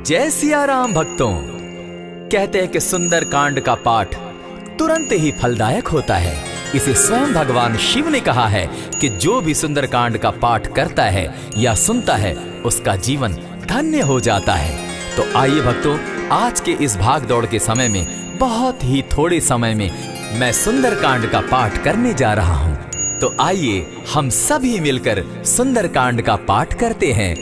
जय सिया राम भक्तों। कहते हैं कि सुंदर कांड का पाठ तुरंत ही फलदायक होता है। इसे स्वयं भगवान शिव ने कहा है कि जो भी सुंदर कांड का पाठ करता है या सुनता है उसका जीवन धन्य हो जाता है। तो आइए भक्तों, आज के इस भाग दौड़ के समय में बहुत ही थोड़े समय में मैं सुंदर कांड का पाठ करने जा रहा हूँ। तो आइए हम सभी मिलकर सुंदर कांड का पाठ करते हैं।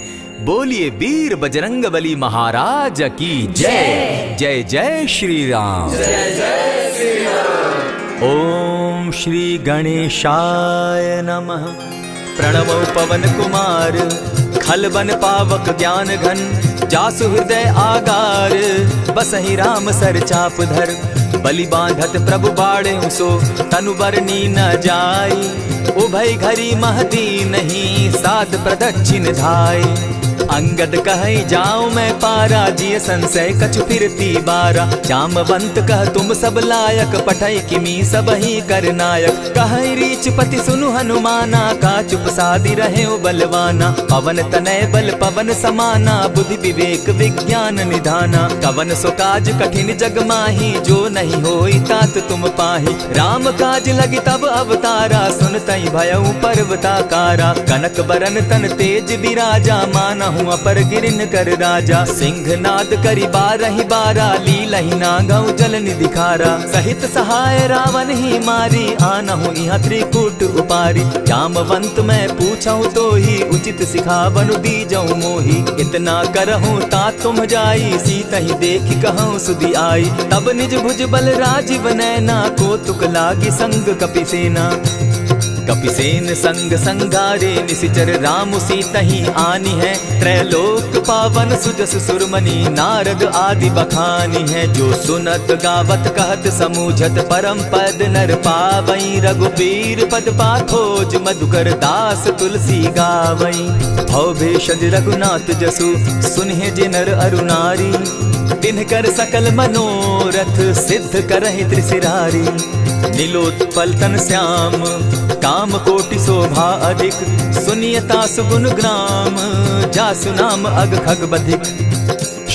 बोलिए वीर बजरंगबली महाराज की जय। जय जय श्री राम। जय जय श्री राम। ओम श्री गणेशाय नमः। प्रणवो पवन कुमार खलबन पावक ज्ञान घन जासु हृदय आगार बसहि राम सर चाप धर बलि बांधत प्रभु बाड़े सो तनु बरनी न जाई उभय घरी महती नहीं साध प्रदक्षिण धाई अंगद कहे जाओ मैं पारा जिय संशय कछु फिरती बारा जामवंत कह तुम सब लायक पठै किमी सब ही कर नायक कहे रीच पति सुनु हनुमाना का चुप सादी रहे बलवाना पवन तनय बल पवन समाना बुद्धि विवेक विज्ञान निधाना कवन सो काज कठिन जग माही जो नहीं होई तात तुम पाही राम काज लगी तब अवतारा सुन तई भयउ पर्वताकारा कनक बरन तन तेज विराजा माना अपर गिरिन कर राजा सिंह नाद करी बारहि बारा लीलहि नागौ जल निधिखारा सहित सहाय रावण ही मारी आनहु इहाँ त्रिकूट उपारी जामवंत मैं पूछऊं तो ही उचित सिखावनु दीजऊं मोही इतना करहूं तात तुम जाई सीतहि देखि कहूं सुधि आई तब निज भुज बल राजीव नैना कौतुक लागी संग कपिसेना कपिसेन संग संगारे निसिचर राम सीतहि आनी है त्रैलोक पावन सुजस सुरमणि नारद आदि बखानी है जो सुनत गावत कहत समूझत परम पद नर पावई रघुबीर पद पाथोज मधुकर दास तुलसी गावई भव भेषज रघुनाथ जसु सुनहि जे नर अरु नारी तिनकर सकल मनोरथ सिद्ध करहि त्रिशिरारी नीलोत्पल तन श्याम काम कोटि शोभा अधिक सुनियता सुगुण ग्राम जासु नाम अग खग बधिक।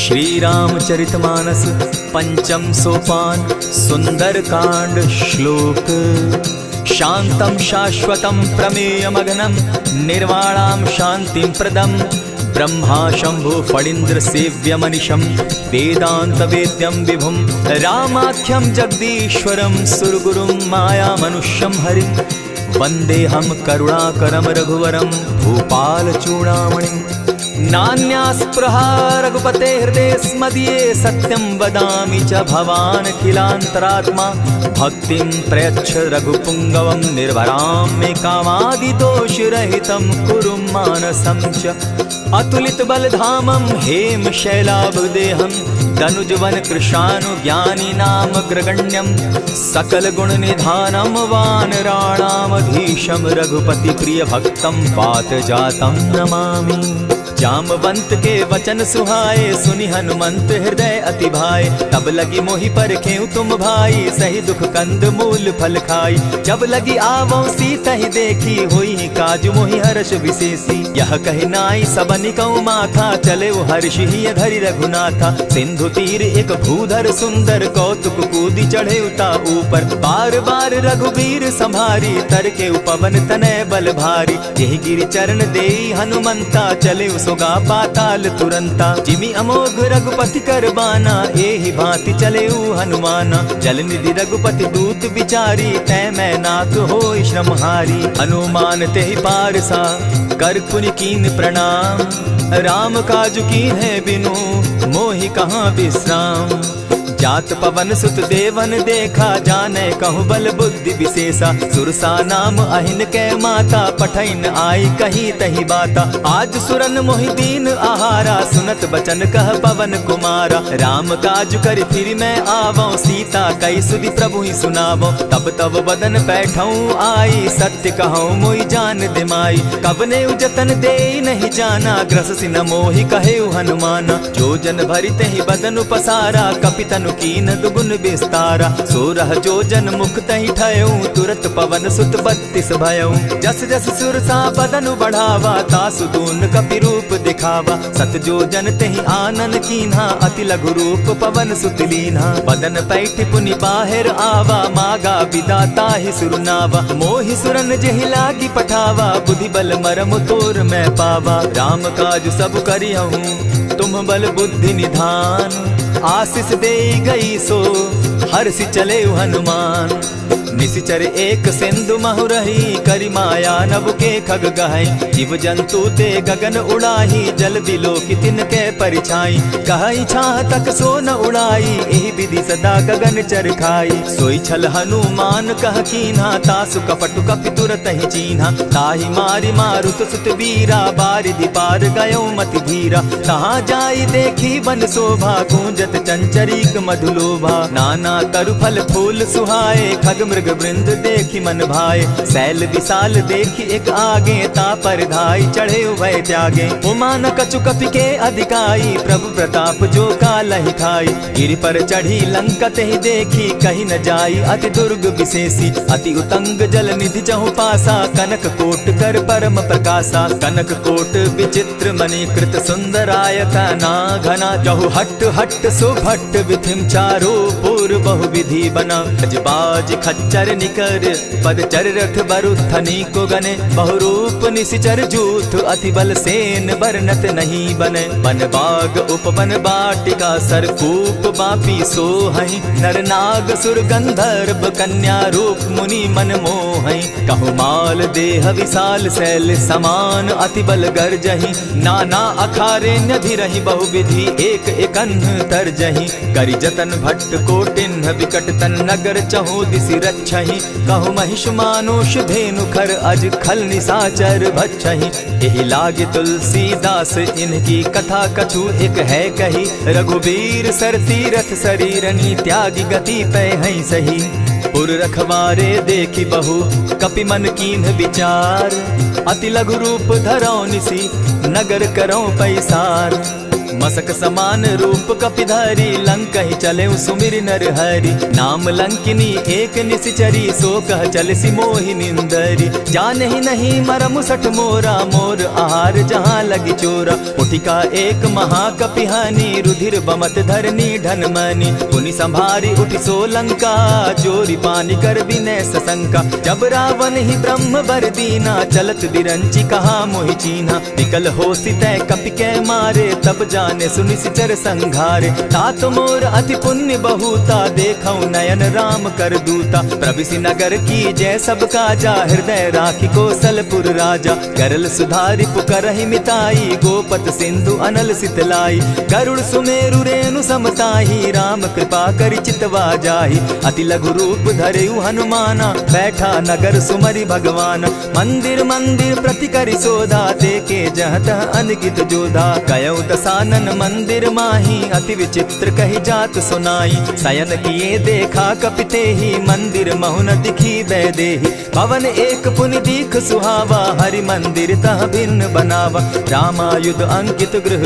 श्री रामचरितमानस पंचम सोपान सुंदर कांड श्लोक शांतम शाश्वतम प्रमेयमघनम निर्वाणाम शांतिम प्रदम ब्रह्मा शंभु फणीन्द्र सेव्य मनिषम वेदांत वेद्यम विभुम रामाख्यम जगदीश्वरम सुरगुरुम माया मनुष्यम हरिम वंदे हम करुणाकरम रघुवरम भूपाल चूड़ामणिम नान्यास्पृहा रघुपते हृदय स्मदीये सत्यं वदामि च भवान् खिलान्तरात्मा भक्तिं प्रयच्छ रघुपुङ्गवं निर्भरां मे कामादिदोषरहितं कुरु मानसं च अतुलित बलधामं हेम शैलाभदेहं दनुजवन कृशानु ज्ञानी नाम ग्रगण्यं सकल गुण निधानं वानराणामधीशं रघुपति प्रिय भक्तं वात जातं नमामि। जामवंत के वचन सुहाए सुनि हनुमंत हृदय अति भाए तब लगी मोहि परखेउ तुम भाई सही दुख कंद मूल फल खाई जब लगी आवो सीतहि देखी होई काज मोहि हर्ष विशेषी यह कहि नाई सबनि कहूँ माथा चले वो हर्ष ही धरि रघुनाथा सिंधु तीर एक भूधर सुंदर कौतुक कूदी चढ़े उता ऊपर बार बार रघुबीर संभारी तर के पवन तनय बल भारी यही गिरि चरण देई हनुमंता चले सोगा पाताल तुरंता जिमि अमोघ रघुपति कर बाना एहि भांति चले हनुमाना जल निधि रघुपति दूत बिचारी तै मैं नाथ होई श्रमहारी हनुमान तेहि पारसा कर पुनि कीन प्रणाम राम काज कीन है बिनु मोहि कहाँ विश्राम जात पवन सुत देवन देखा जाने कहूँ बल बुद्धि विशेषा सुरसा नाम अहिन के माता पठैन आई कही तही बाता आज सुरन मोहि दीन आहारा सुनत बचन कह पवन कुमारा राम काज कर फिर मैं आवो सीता कई सुधि प्रभु ही सुनावो तब तब बदन बैठऊं आई सत्य कहूँ मोहि जान दिमाई कब ने उजतन दे नहीं जाना ग्रस सिन मोहि कहे हनुमाना जो जन भरित ही बदन पसारा कपितनु कीन दुगुन विस्तारा सोरह जो जन मुख तहि ठयऊं तुरत पवन सुत 32 भयऊं जस जस सुरसा बदनु बढ़ावा तासु दून कपि रूप दिखा देखावा। सत जो जन तेहि आनन कीन्हा, अति लघु रूप पवन सुत लीन्हा। बदन पैठ पुनि बाहिर आवा, मागा विदाता ही सुरनावा। मोहि सुरन जेहि लागी पठावा, बुद्धि बल मरम तोर मैं पावा। राम काज सब करिहूँ तुम बल बुद्धि निधान, आशीष दे गई सो हर्षि चले हनुमान। निशिचर एक सिंधु महु रही, करि माया नभ के खग गहई। जीव जंतु ते गगन उड़ाही, जल बिलो की तिनके परिछाई। कहई छाह तक सो न उड़ाई, एहि विधि सदा गगन चर खाई। सोई छल हनुमान कह कीन्हा, तासु कपटु कपि तुरत ही चीन्हा। ताहि मारि मारुत सुत वीरा, बारिधि पार गयो मति धीरा। तहाँ जाई देखी वन शोभा, गूंजत चंचरीक मधुलोभा। नाना तरु फल फूल सुहाए, खग मृग वृंद देखी मन भाए। सैल विशाल देखी एक आगे, तापर धाई चढ़े उभय त्यागे। उमान कछु कपि के अधिकाई, प्रभु प्रताप जो कालहि खाई। गिरि पर चढ़ी लंका तेहि देखी, कहीं न जाई अति दुर्ग विशेषी। अति उतंग जल निधि जहु पासा, कनक कोट कर परम प्रकाशा। कनक कोट विचित्र मणि कृत सुंदरायत ना घना। जहु हट हट सुभट विधिम चारो पूर्व बहु विधि बना। बाज खच्चर निकर पद चर रथ बरुथनी को गने। बहुरूप निशिचर जूथ अति बल सेन बरनत नहीं बने। बन बाग उपवन बाटिका सरकूप बापी सोहई। नर नाग सुर गंधर्व कन्या रूप मुनि मन मोहई। कहु माल देह विशाल शैल समान, अति बल गर्जही। नाना अखारे न्यधिरहि बहुविधि, एक एकन्ह तरजही। करि जतन भट्ट कोटिन्ह विकट तन नगर चहु दिसि रक्षहि। कहु महिष मानुष धेनु खर, अज खल निशाचर भक्षहि। एहि लागे तुलसीदास इनकी कथा, कछु एक है कही। रघुबीर सर तीरथ शरीरनी, त्यागी गति पै हई सही। पुर रखवारे देखी बहु, कपि मन कीन्ह विचार। अति लघु रूप धरौ निसी, नगर करौ पैसार। मसक समान रूप कपिधारी, लंक ही चले सुमिर नर हरि। नाम लंकिनी एक निशिचरी, सो कह चल सी मोहि निंदरी। जाने ही नहीं मरम सठ मोरा, मोर आहार जहाँ लगी चोरा। उठिका एक महाकपिहानी, रुधिर बमत धरनी ढन मनी। पुनि संभारी उठि सो लंका, जोरी पानी कर विनय सशंका। जब रावण ही ब्रह्म बर दीना, चलत बिरंची कहा मोहि चीन्हा। विकल हो सितै कपि के मारे, तब जाने सुनि सिचर संघारे। तात मोर अति पुण्य बहुता, देखौ नयन राम कर दूता। प्रविशि नगर की जय सब काजा, हृदय राखी कौशलपुर राजा। गरल सुधारि पुकरहि मिताई, गोपत सिंधु अनल सितलाई। गरुड़ सुमेरु रेणु समताही, राम कृपा करि चितवा जाहि। अति लघु रूप धरेउ हनुमाना, बैठा नगर सुमरि भगवान। मंदिर मंदिर प्रति करि सोधा, देखे जह तह अनगित जोधा। कयौ दसानन मंदिर माही, अति विचित्र कही जात सुनाई। शयन किए देखा कपिते ही, मंदिर महु न दिखी बैदेही। भवन एक पुनि दीख सुहावा, हरि मंदिर तह भिन्न बनावा। रामायुध अंकित गृह,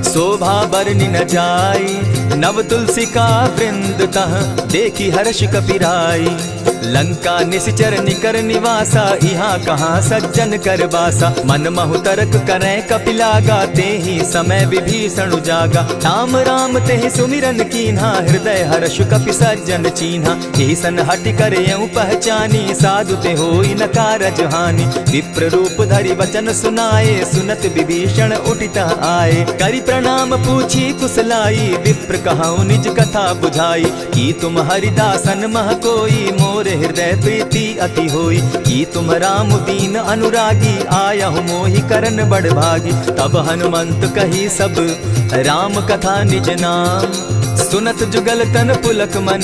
शोभा बरनि न जाई। नव तुलसी का वृंद तह, देखी हर्ष कपिराई। लंका निशिचर निकर निवासा, यहाँ कहाँ सज्जन कर बासा। मन महु तरक करै कपिलागा, तेहि समय विभीषण जागा। राम राम तेहि सुमिरन कीन्हा, हृदय हर्ष कपि सज्जन चीन्हा। एहि सन हटि कर यूं पहचानी, साधु ते होई न कारज हानि। विप्र रूप धरि वचन सुनाए, सुनत विभीषण उठित आए। करि प्रणाम पूछी कुशलाई, विप्र कहऊँ निज कथा बुझाई। कि तुम हरिदासन मह कोई, मोर हृदय प्रीति अति होई। कि तुम राम दीन अनुरागी, आयहु मोहि करन बड़ भागी। तब हनुमंत कही सब राम कथा निज नाम, सुनत जुगल तन पुलक मन,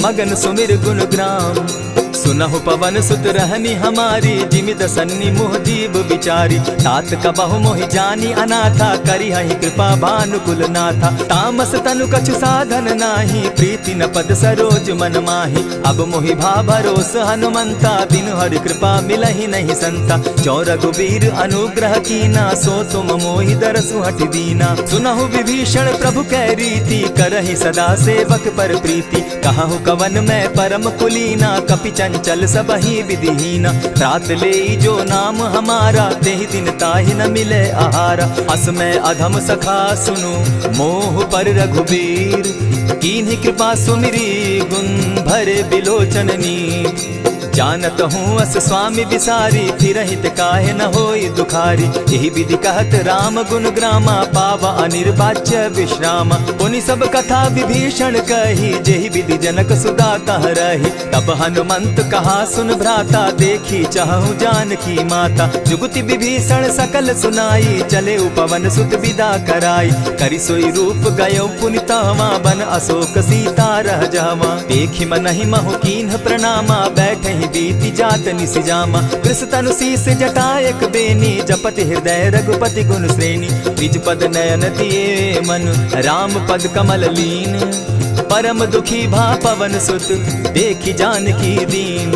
मगन सुमिर गुण ग्राम। सुनहु पवन सुत रहनी हमारी, जिमित सन्नी मुह जीव विचारी। तात कबहु मोहि जानी अनाथा, करिहहि कृपा भानुकुल नाथा। तामस तनु कछु साधन नाही, प्रीति न पद सरोज मन माही। अब मोहि भा भरोस हनुमंता, बिनु हरि कृपा मिलहि नहीं संता। जो रघुबीर अनुग्रह कीना, सो तुम मोहि दरसु हठि दीना। सुनहु विभीषण प्रभु कै रीति, करहि सदा सेवक पर प्रीति। कहहु कवन मैं परम कुलीना, कपि चंचल सबहि विधिहीना। रात ले जो नाम हमारा, तेहि दिन ताहि न मिले आहारा। अस में अधम सखा सुनु, मोह पर रघुबीर। कीन्ही कृपा सुमिरी, गुण भरे बिलोचन नीर। जानत हूँ अस स्वामी विसारी, फिरहित काहे न होई दुखारी। यही विधि कहत राम गुण ग्रामा, पावा अनिर्वाच्य विश्रामा। पुनि सब कथा विभीषण कही, जेहि विधि जनक सुता तह रही। तब हनुमंत कहा सुन भ्राता, देखी चाहूँ जानकी माता। जुगति विभीषण सकल सुनाई, चले पवन सुत विदा कराई। करि सोई रूप गयो पुनि तहवा, बन अशोक सीता रह जावा। देखि मनहि महु कीन्ह प्रणामा, बैठहि बीति जात निसिजामा। कृष तनु शीस जटा एक बेनी, जपति हृदय रघुपति गुण श्रेणी। निज पद नयन दिए मन, राम पद कमल लीन। परम दुखी भा पवन सुत, देखि जानकी दीन।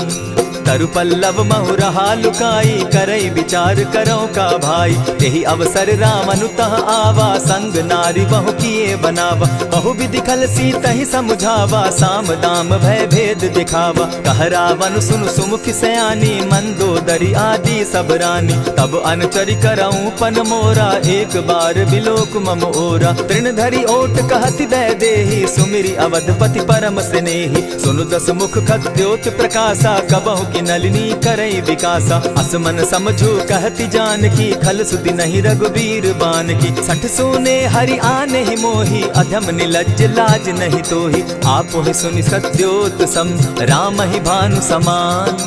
तरु पल्लव महु रहा लुकाई, करई विचार करो का भाई। यही अवसर राम अनुतः आवा, संग नारी बहु किए बनावा। बहु विधि खल सीतहि समुझावा, साम दाम भय भेद दिखावा। कह रावण सुनु सुमुखि सयानी, मंदोदरी आदि सब रानी। तब अनुचरि करऊं पन मोरा, एक बार बिलोक मम ओरा। तृण धरि ओट कहति वैदेही, सुमिरि अवधपति परम स्नेही। सुनु दस मुख खद्योत प्रकाशा, कबहु की नलिनी करई विकासा। असमन समझो कहती जानकी, खल सुधि नहीं रघुबीर बान की। सठ सोने हरि आने ही मोही, अधम निलज्ज लाज नहीं तोही। आप ही सुनि सत्योत सम, राम ही भानु समान।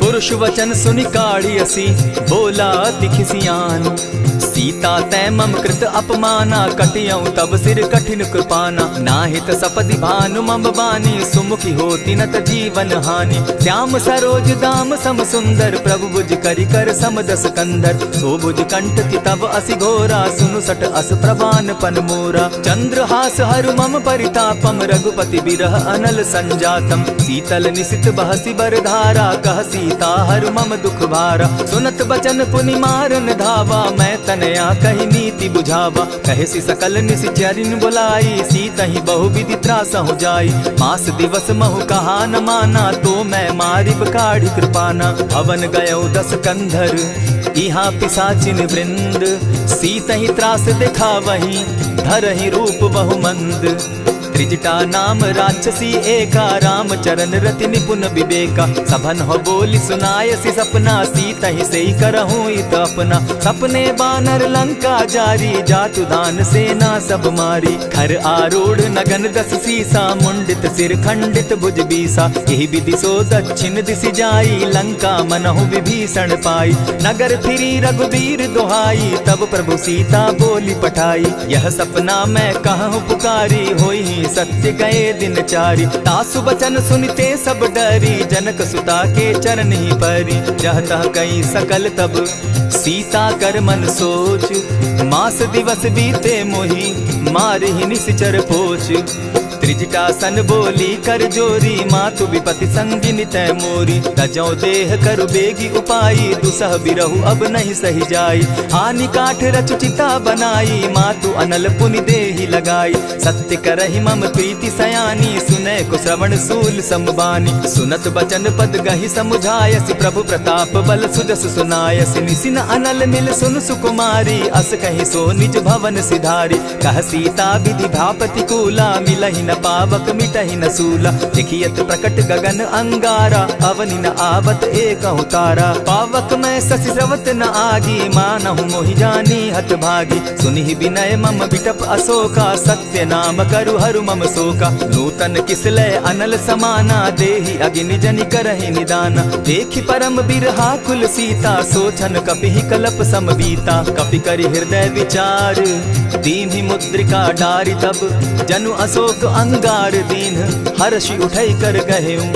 पुरुष वचन सुनि काढ़ियसी, बोला अति खिसियान। सीता तै मम कृत अपमाना, कटियऊं तब सिर कठिन कृपाना। नाहित सपदि भानु मम बानी, सुमुखी होती नत जीवन हानि। श्याम सरोज दाम सम सुंदर, प्रभु भुज करि कर सम दस कंधर। सो भुज कंठ की तब असि घोरा, सुनु सट अस प्रवान पन मोरा। चंद्रहास हरु मम परितापम, रघुपति बिरह अनल संजातम। शीतल निशित बहसी बरधारा, कह सीता हरु मम दुख भारा। सुनत बचन पुनि मारन धावा, मैं तनया कही नीति बुझावा। कहे सकल निश्चरिन बुलाई, सीतहि बहु विधि त्रास हो जाई। मास दिवस महु कहा न माना, तो मैं मारिब काढ़ी कृपाना। भवन गयो दस कंधर, इहाँ पिशाचिन वृंद। सीतहि त्रास दिखावहि, धरहि रूप बहु मंद। त्रिजटा नाम राक्षसी एका, राम चरण रति निपुण विवेका। सभन हो बोली सुनायसी सपना, सीतहि सेई करहूँ इत अपना। सपने बानर लंका जारी, जातु दान सेना सब मारी। खर आरूढ़ नगन दस सीसा, मुंडित सिर खंडित भुज बीसा। यही विधि सो दक्षिण दिशि जाई, लंका मनहु विभीषण पाई। नगर फिरी रघुबीर दुहाई, तब प्रभु सीता बोली पठाई। यह सपना मैं कहूँ पुकारी, होई सत्य गए दिन चारी। तासु बचन सुनते सब डरी, जनक सुता के चरण ही परी। जहतः कई सकल तब सीता कर मन सोच, मास दिवस बीते मोही, मारहि निश्चर पोच। त्रिजटा सन बोली कर जोरी, मातु विपति संगिनी तै मोरी। तजौ देह करु बेगी उपाई, दुसह बिरहु अब नहीं सही जाई। हानि काठ रच चिता बनाई, मातु अनल पुनि देहि लगाई। सत्य करहि मम प्रीति सयानी, सुनै को श्रवण सूल संबानी। सुनत बचन पद गहि समुझायसि, प्रभु प्रताप बल सुजस सुनायसि। निसिन अनल मिल सुन सुकुमारी, अस कहि सो निज भवन सिधारी। कह सीता विधि भापति कूला, मिलहि न पावक मिटहि न सूला। देखियत प्रकट गगन अंगारा, अवनि न आवत एक तारा। पावक मैं शशि स्रवत न आगी, मानहु मोहि जानी हत भागी। सुनिहि विनय मम बिटप अशोका, सत्य नाम करु हरु मम शोका। नूतन किसलय अनल समाना, देहि अगिनि जनि करहि निदाना। देखि परम बिरहा कुल सीता, सोचन कपिहि कलप सम बीता। कपि करि हृदय विचार, दीन्हि मुद्रिका डारि। तब जनु अशोक अंगार दीन, हर्षि उठै कर गहेऊं।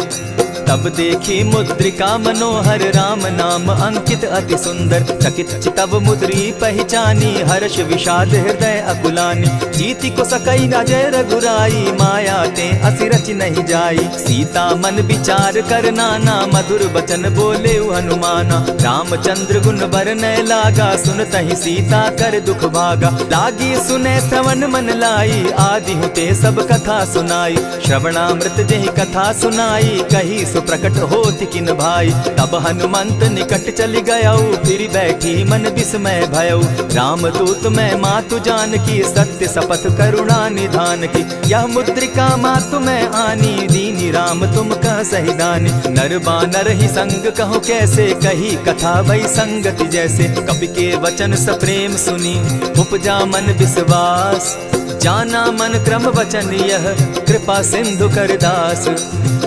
तब देखी मुद्रिका मनोहर, राम नाम अंकित अति सुंदर। चकित चितव मुद्री पहचानी, हर्ष विषाद हृदय अकुलानी। जीति को सकई अजय रघुराई, माया ते असि रचि नहीं जाई। सीता मन विचार कर नाना, मधुर बचन बोले हनुमाना। रामचंद्र गुण बरनय लागा, सुनतहि सीता कर दुख भागा। लागी सुने श्रवण मन लाई, आदि होते सब कथा सुनाई। श्रवणामृत जेहि कथा सुनाई, कही सो प्रकट होति किन भाई। तब हनुमंत निकट चली गयऊ, फिर बैठी मन विस्मय भयऊ। राम दूत मैं मातु जान की, सत्य शपथ करुणा निधान की। यह मुद्रिका मातु मैं आनी, दीनी राम तुम कह सही दानी। नर बानर ही संग कहो कैसे, कही कथा वही संगति जैसे। कपि के वचन सप्रेम सुनी, उपजा मन विश्वास। जाना मन क्रम वचन यह, कृपा सिंधु कर दास।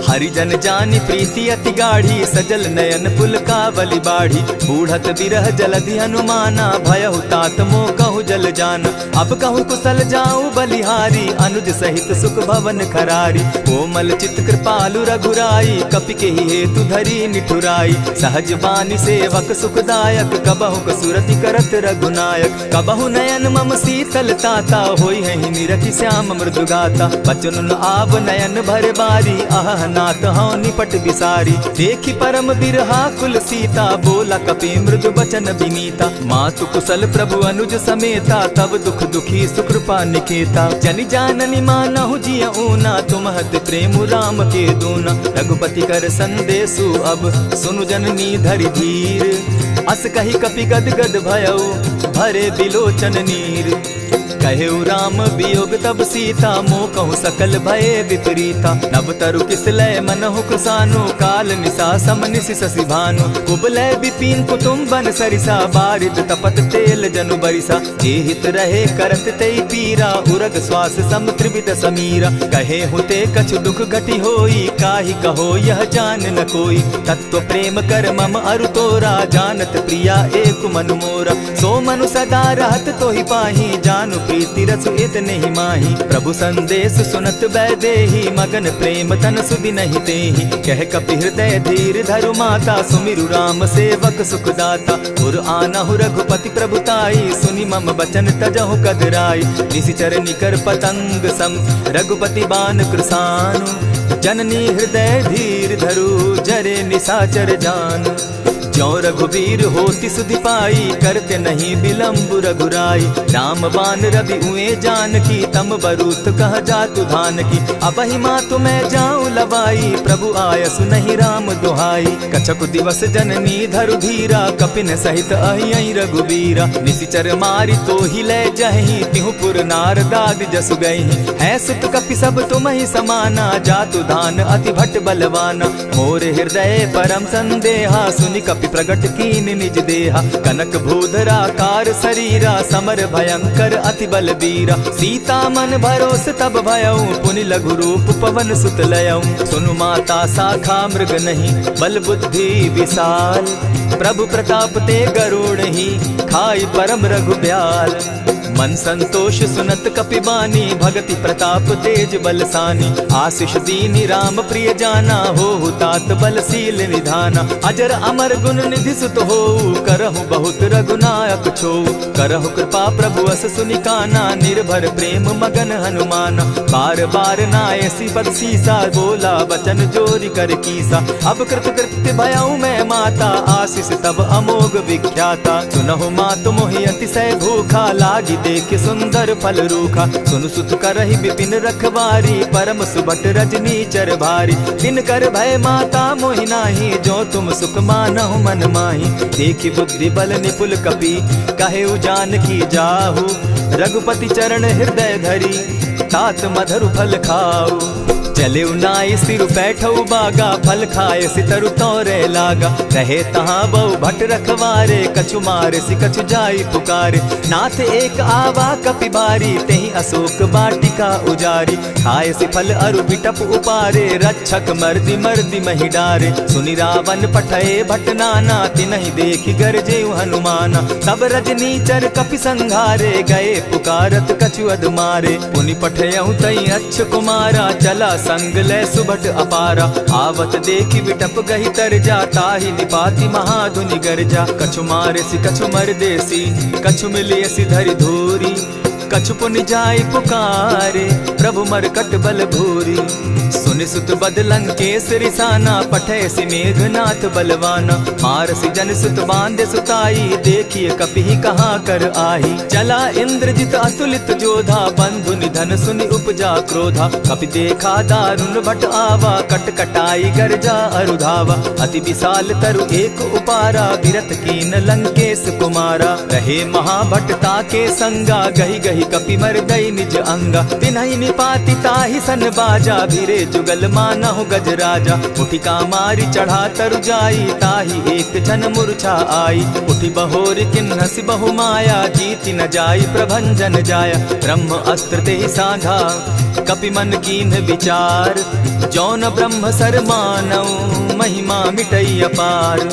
हरिजन जानी प्रीति अति गाढ़ी, सजल नयन पुलकावली बाढ़ी। बूढ़त विरह जलधि हनुमाना, भयहु तात मोह कहु जल जाना। अब कहु कुशल जाऊं बलिहारी, अनुज सहित सुख भवन खरारी। कोमल चित कृपालु रघुराई, कपि के ही हेतु धरी निठुराई। सहज बानी सेवक सुखदायक, कबहु कसुरति करत रघुनायक। कबहु नयन मम शीतल ताता, होई है निरखि श्याम मृदु गाता। बचन आब नयन भर बारी, आह नाथ हौ निपट बिसारी। देखी परम बिरहा कुल सीता, बोला कपि मृदु बचन विनीता। मातु कुशल प्रभु अनुज समेता, तब दुख दुखी सुकृपा निकेता। जनि जाननी मानहु जिय ऊना, तुम हत प्रेम राम के दूना। रघुपति कर संदेशु अब, सुनु जननी धरि धीर। अस कही कपि गद गद भयऊ, भरे बिलोचन नीर। कहेउ राम वियोग तब सीता, मोह कहूँ सकल भये विपरीता। नव तरु किसलय मनहु कृसानु, काल निशा सम निशि शशि भानु। कुबलय विपिन कुटुम्बन सरिसा, बारिद तपत तेल जनु बरिसा। जे हित रहे करत तेई पीरा, उरग श्वास सम त्रिविध समीरा। कहे हुते कछु दुख घटी होई, काहि कहो यह जान न कोई। तत्व प्रेम कर मम अरु तोरा, जानत प्रिया एक मनु मोरा। सो मनु सदा रहत तोहि पाही, जानु प्रीति रसु इतने ही माही। प्रभु संदेश सुनत वैदेही, मगन प्रेम तन सुधि नहीं तेहि। कह कपि हृदय धीर धरु माता, सुमिरु राम सेवक सुखदाता। उर आनहु रघुपति प्रभुताई, सुनि मम बचन तजहु कदराई। निशिचर निकर पतंग सम, रघुपति बान कृसानु। जननी हृदय धीर धरु, जरे निशाचर जान। ज्यों रघुवीर होति सुधि पाई, करते नहीं विलम्ब रघुराई। राम बान रवि उए जान की, तम बरूत कह जातु धान की। अबहि मातु मैं जाऊं लवाई, प्रभु आयसु नहीं राम दुहाई। कछक दिवस जननी धरु धीरा, कपिन सहित अहियहि रघुबीरा। निशिचर मारी तो ही ले जहि, तिहु पुर नार दाद जसु गहि। है सुत कपि सब तुम ही समाना, जातु धान अति भट बलवाना। मोर हृदय परम संदेहा, सुनि कपि प्रगट कीन निज देहा। कनक भूधराकार शरीरा, समर भयंकर अति बलबीरा। सीता मन भरोस तब भयऊ, पुनि लघु रूप पवन सुत लयऊ। सुनु माता शाखा मृग नहीं, बल बुद्धि विशाल। प्रभु प्रताप ते गरुड़ ही, खाई परम रघुब्याल। मन संतोष सुनत कपि बानी, भगति प्रताप तेज बलसानी। आशीष दीनी राम प्रिय जाना, हो तात बलशील निधाना। अजर अमर गुण निधि सुत हो, करहु बहुत रघुनायक छो। करहु कृपा प्रभु अस सुनिकाना, निर्भर प्रेम मगन हनुमाना। बार बार नायसी पद सीसा, बोला वचन जोरि कर कीसा। अब कृत कृत्य भयऊ मैं माता, आशीष तब अमोघ विख्याता। सुनहु मातु मोहि अतिशय भूखा, लागी देख सुंदर फल रूखा। सुन सुत करहि विपिन रखवारी, परम सुबट रजनी चर भारी। दिन कर भय माता मोहि नाही, जो तुम सुख मानहु मन माही। देखि बुद्धि बल निपुल कपि, कहेउ जानकी जाहु। रघुपति चरण हृदय धरी, तात मधुर फल खाऊ। चले नाई सिर बैठऊ बागा, फल खाए सितरु तोरे लागा। रहे तहाँ बहु भट रखवारे, कछु मारे सि कछु जाई पुकारे। नाथ एक आवा कपि बारी, तेहि अशोक बाटिका उजारी। खाए सि फल अरु बिटप उपारे, रक्षक मर्दि मर्दि महि डारे। सुनि रावण पठए भट नाना, तिनहि देखि गरजेउ हनुमाना। सब रजनीचर कपि संघारे, गए पुकारत कछु अधमारे। पुनि पठयउ तई अच्छ कुमारा, चला संग ले सुभट अपारा। आवत देखि बिटप गहि तर जा, ताहि निपाति महाधुनि गर्जा। कछु मारे सि कछु मर देसी, कछु मिलिय सि धरि धूरी। कछु पुनि जाई पुकारे, प्रभु मरकट बल भूरी। सुनि मुनि सुत बद लंकेश रिसाना, पठे सि मेघनाथ बलवाना। मारसि जन सुत बांधे सुताई, देखिए कपि कहाँ कर आही। चला इंद्रजित अतुलित जोधा, बंधु निधन सुनि उपजा क्रोधा। कपि देखा दारुण भट आवा, कट कटाई गर्जा अरुधावा। अति विशाल तरु एक उपारा, विरत कीन लंकेश कुमारा। रहे महाभट ताके संगा, गही गही कपि मर गई निज अंगा। तिन्हि निपाति ताहि सन बाजा, भिरे जुगल मानहु गजराजा। उठिका मारी चढ़ा तरु जाई, ताहि एक जन मूर्छा आई। उठि बहोर किन्हसि बहु माया, जीति न जाई प्रभंजन जाया। ब्रह्म अस्त्र ते साधा, कपि मन कीन्ह विचार। जौन ब्रह्म सर मानौ, महिमा मिटई अपार।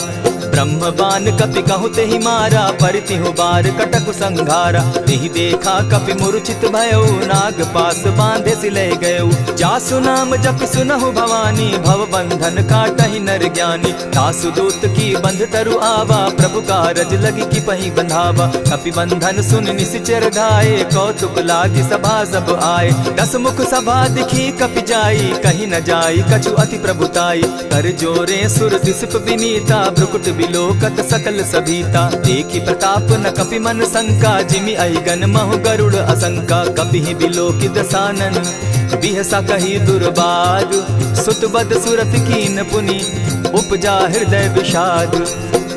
ब्रह्म बान कपि कहु तेहि मारा, परितिहु बार कटकु संघारा। तेहि देखा कपि मूर्छित भयउ, नाग पास बांधे सिले गयउ। जासु नाम जपि सुनहु भवानी, भव बंधन काटहि नर ज्ञानी। तासु दूत की बंध तरु आवा, प्रभु कारज लगी कि पहि बंधावा। कपि बंधन सुन निसिचर धाये, कौतुक लागी सभा सब आए। दस मुख सभा दिखी कपि जाई, कहीं न जाई कछु अति प्रभुताई। कर जोरे सुर दिसप विनीता, भ्रुकुट बिलोकत सकल सभीता। देखी प्रताप न कपि मन शंका, जिमि अहिगन महु गरुड़ असंका। कपि बिलोकि दसानन, बिहसा कही दुर्बाद। सुत बद सुरत कीन पुनि, उपजा हृदय विषाद।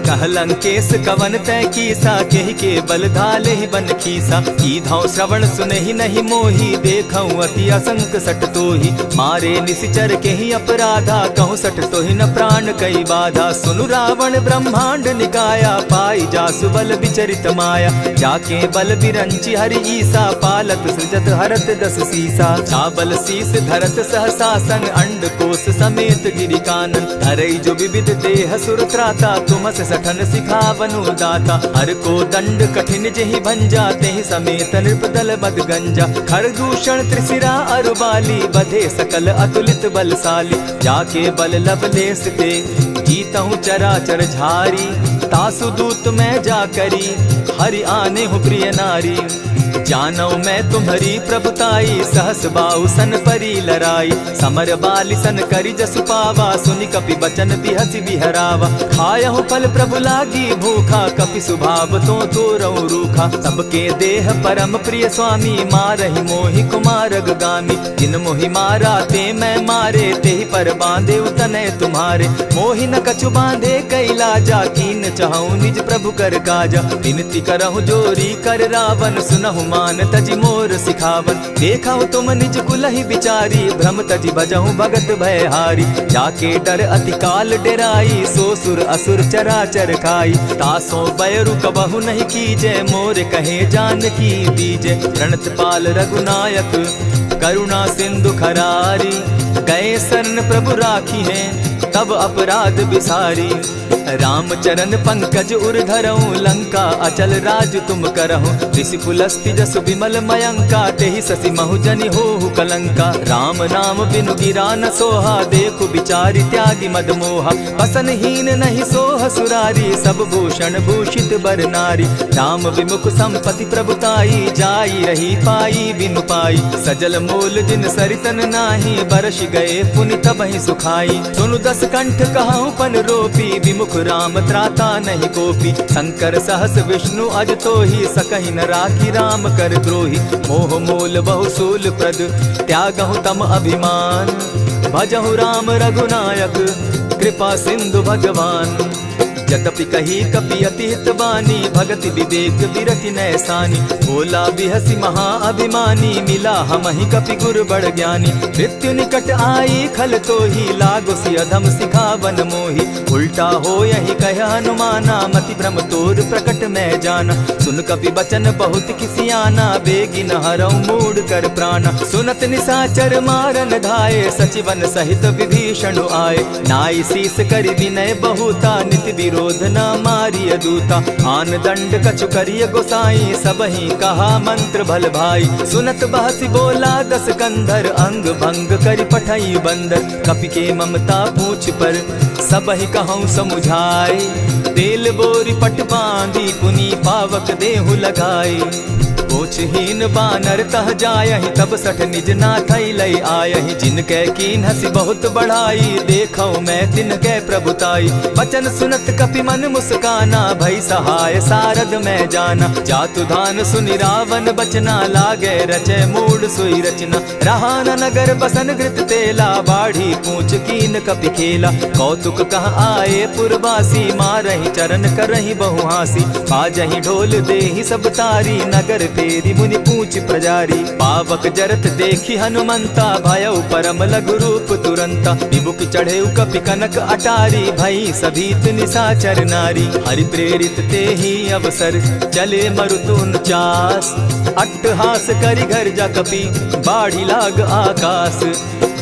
कह लंकेश कवन तय कीसा, केहि के बल धाले ही बन खीसा। कीधौ श्रवण सुनहि नहीं मोही, देखऊं अति असंक सट तोही। मारे निसिचर केहि अपराधा, कहूँ सट तोहि न प्राण कई बाधा। सुनु रावण ब्रह्मांड निकाया, पाई जासु बल विचरित माया। जाके बल बिरंचि हरि ईसा, पालत सृजत हरत दस सीसा। चाबल शीस धरत सहसासन, अंड कोश समेत गिरि कानन। धरई जो विविध देह सुर त्राता, तुमस सठन सिखावनु दाता। हर को दंड कठिन जेहि भंजा, तेहि समेत नृपदल बद गंजा। खरदूषण त्रिशिरा अरुबाली, बधे सकल अतुलित बलशाली। जाके बल लवलेस ते, जीतहु चराचर झारी। तासु दूत मैं जा करी, हरि आने हूँ प्रिय नारी। जानौ मैं तुम्हारी प्रभुताई, सहस बाहु सन परी लराई। समर बाली सन करी जसु पावा, सुनि कपि बचन बिहसि बिहरावा। खायहु फल प्रभु लागी भूखा, कपि सुभाव तो तोरऊ रूखा। सबके देह परम प्रिय स्वामी, मारहि मोहि कुमारग गामी। जिन मोहि मारा ते मैं मारे, तेहि पर बांधे उतने तुम्हारे। मोहि न कछु बांधे कैलाजा, कीन चाहूं निज प्रभु कर काजा। विनती करहु जोरी कर रावण, सुनहु मान तजि मोर सिखावन। देखहु तुम निज कुलहि बिचारी, भ्रम तजि भजहु भगत भयहारी। जाके डर अति काल डेराई, सो सुर असुर चराचर खाई। तासो बैरु कबहु नहीं कीजे, मोर कहे जानकी दीजे। प्रणत पाल रघुनायक, करुणा सिंधु खरारी। गए शरण प्रभु राखी हैं, तब अपराध बिसारी। रामचरण पंकज उर धरऊं, लंका अचल राज तुम करहु। ऋषि पुलस्ति जस विमल मयंका, तेहि ससि महु जनि होहु कलंका। राम नाम बिनु गिरा न सोहा, देखु बिचारी त्यागी मद मोहा। बसन हीन नहीं सोह सुरारी, सब भूषण भूषित बर नारी। राम विमुख संपति प्रभुताई, जाई रही पाई बिनु पाई। सजल मोल जिन सरितन नाही, बरस गए पुनि तबहि सुखाई। सुनु दस कंठ कहूँ पन रोपी, विमुख राम त्राता नहीं कोपी। शंकर सहस विष्णु अज तोहि, सकहि न राखी राम कर द्रोही। मोह मोल बहुसूल प्रद, त्यागहु तम अभिमान। भजहु राम रघुनायक, कृपा सिंधु भगवान। यद्यपि कही कपि अति हितवानी, भगति विवेक विरति नैसानी। बोला बिहसी महा अभिमानी, मिला हमहि कपि गुर बड़ ज्ञानी। मृत्यु निकट आई खल तोहि, लागो सि अधम सिखावन मोहि। उल्टा हो यही कह हनुमाना, मति भ्रम तोर प्रकट मैं जाना। सुन कपि बचन बहुत किसियाना, बेगी न हरऊ मूड कर प्राणा। सुनत निसाचर मारन धाये, सचिवन सहित विभीषण आए। नाई शीस करि विनय बहुता, नित विरोध न मारिय दूता। आन दंड कछु करिय गोसाई, सबहि कहा मंत्र भल भाई। सुनत बहसी बोला दस कंधर, अंग भंग करि पठई बंदर। कपि के ममता पूछ पर, सबहि कहूँ समुझाई। तेल बोरी पट बांधी, पुनि पावक देहु लगाई। पूछहीन बानर तह जायहि तब सठ निज नाथ लई आयहि जिनके कीन हसी बहुत बढ़ाई देखौ मैं तिनके प्रभुताई बचन सुनत कपि मन मुस्काना भई सहाय सारद मैं जाना जातु धान सुनि रावण बचना लागे रचे मूड सोई रचना रहा न नगर बसन घृत तेला बाढ़ी पूछ कीन कपि खेला कौतुक कह आए पुरवासी मारहि चरण करहि बहु हासी बाजहि ढोल देहि सब तारी नगर तेरी मुनि पूछ प्रजारी पावक जरत देखी हनुमंता भयउ परम लघु रूप तुरंता विमुख चढ़े कपि कनक अटारी भई सभीत निशाचर नारी हरि प्रेरित ते ही अवसर चले मरुतुन चास अट्टहास करि घर जा कपि बाढ़ी लाग आकाश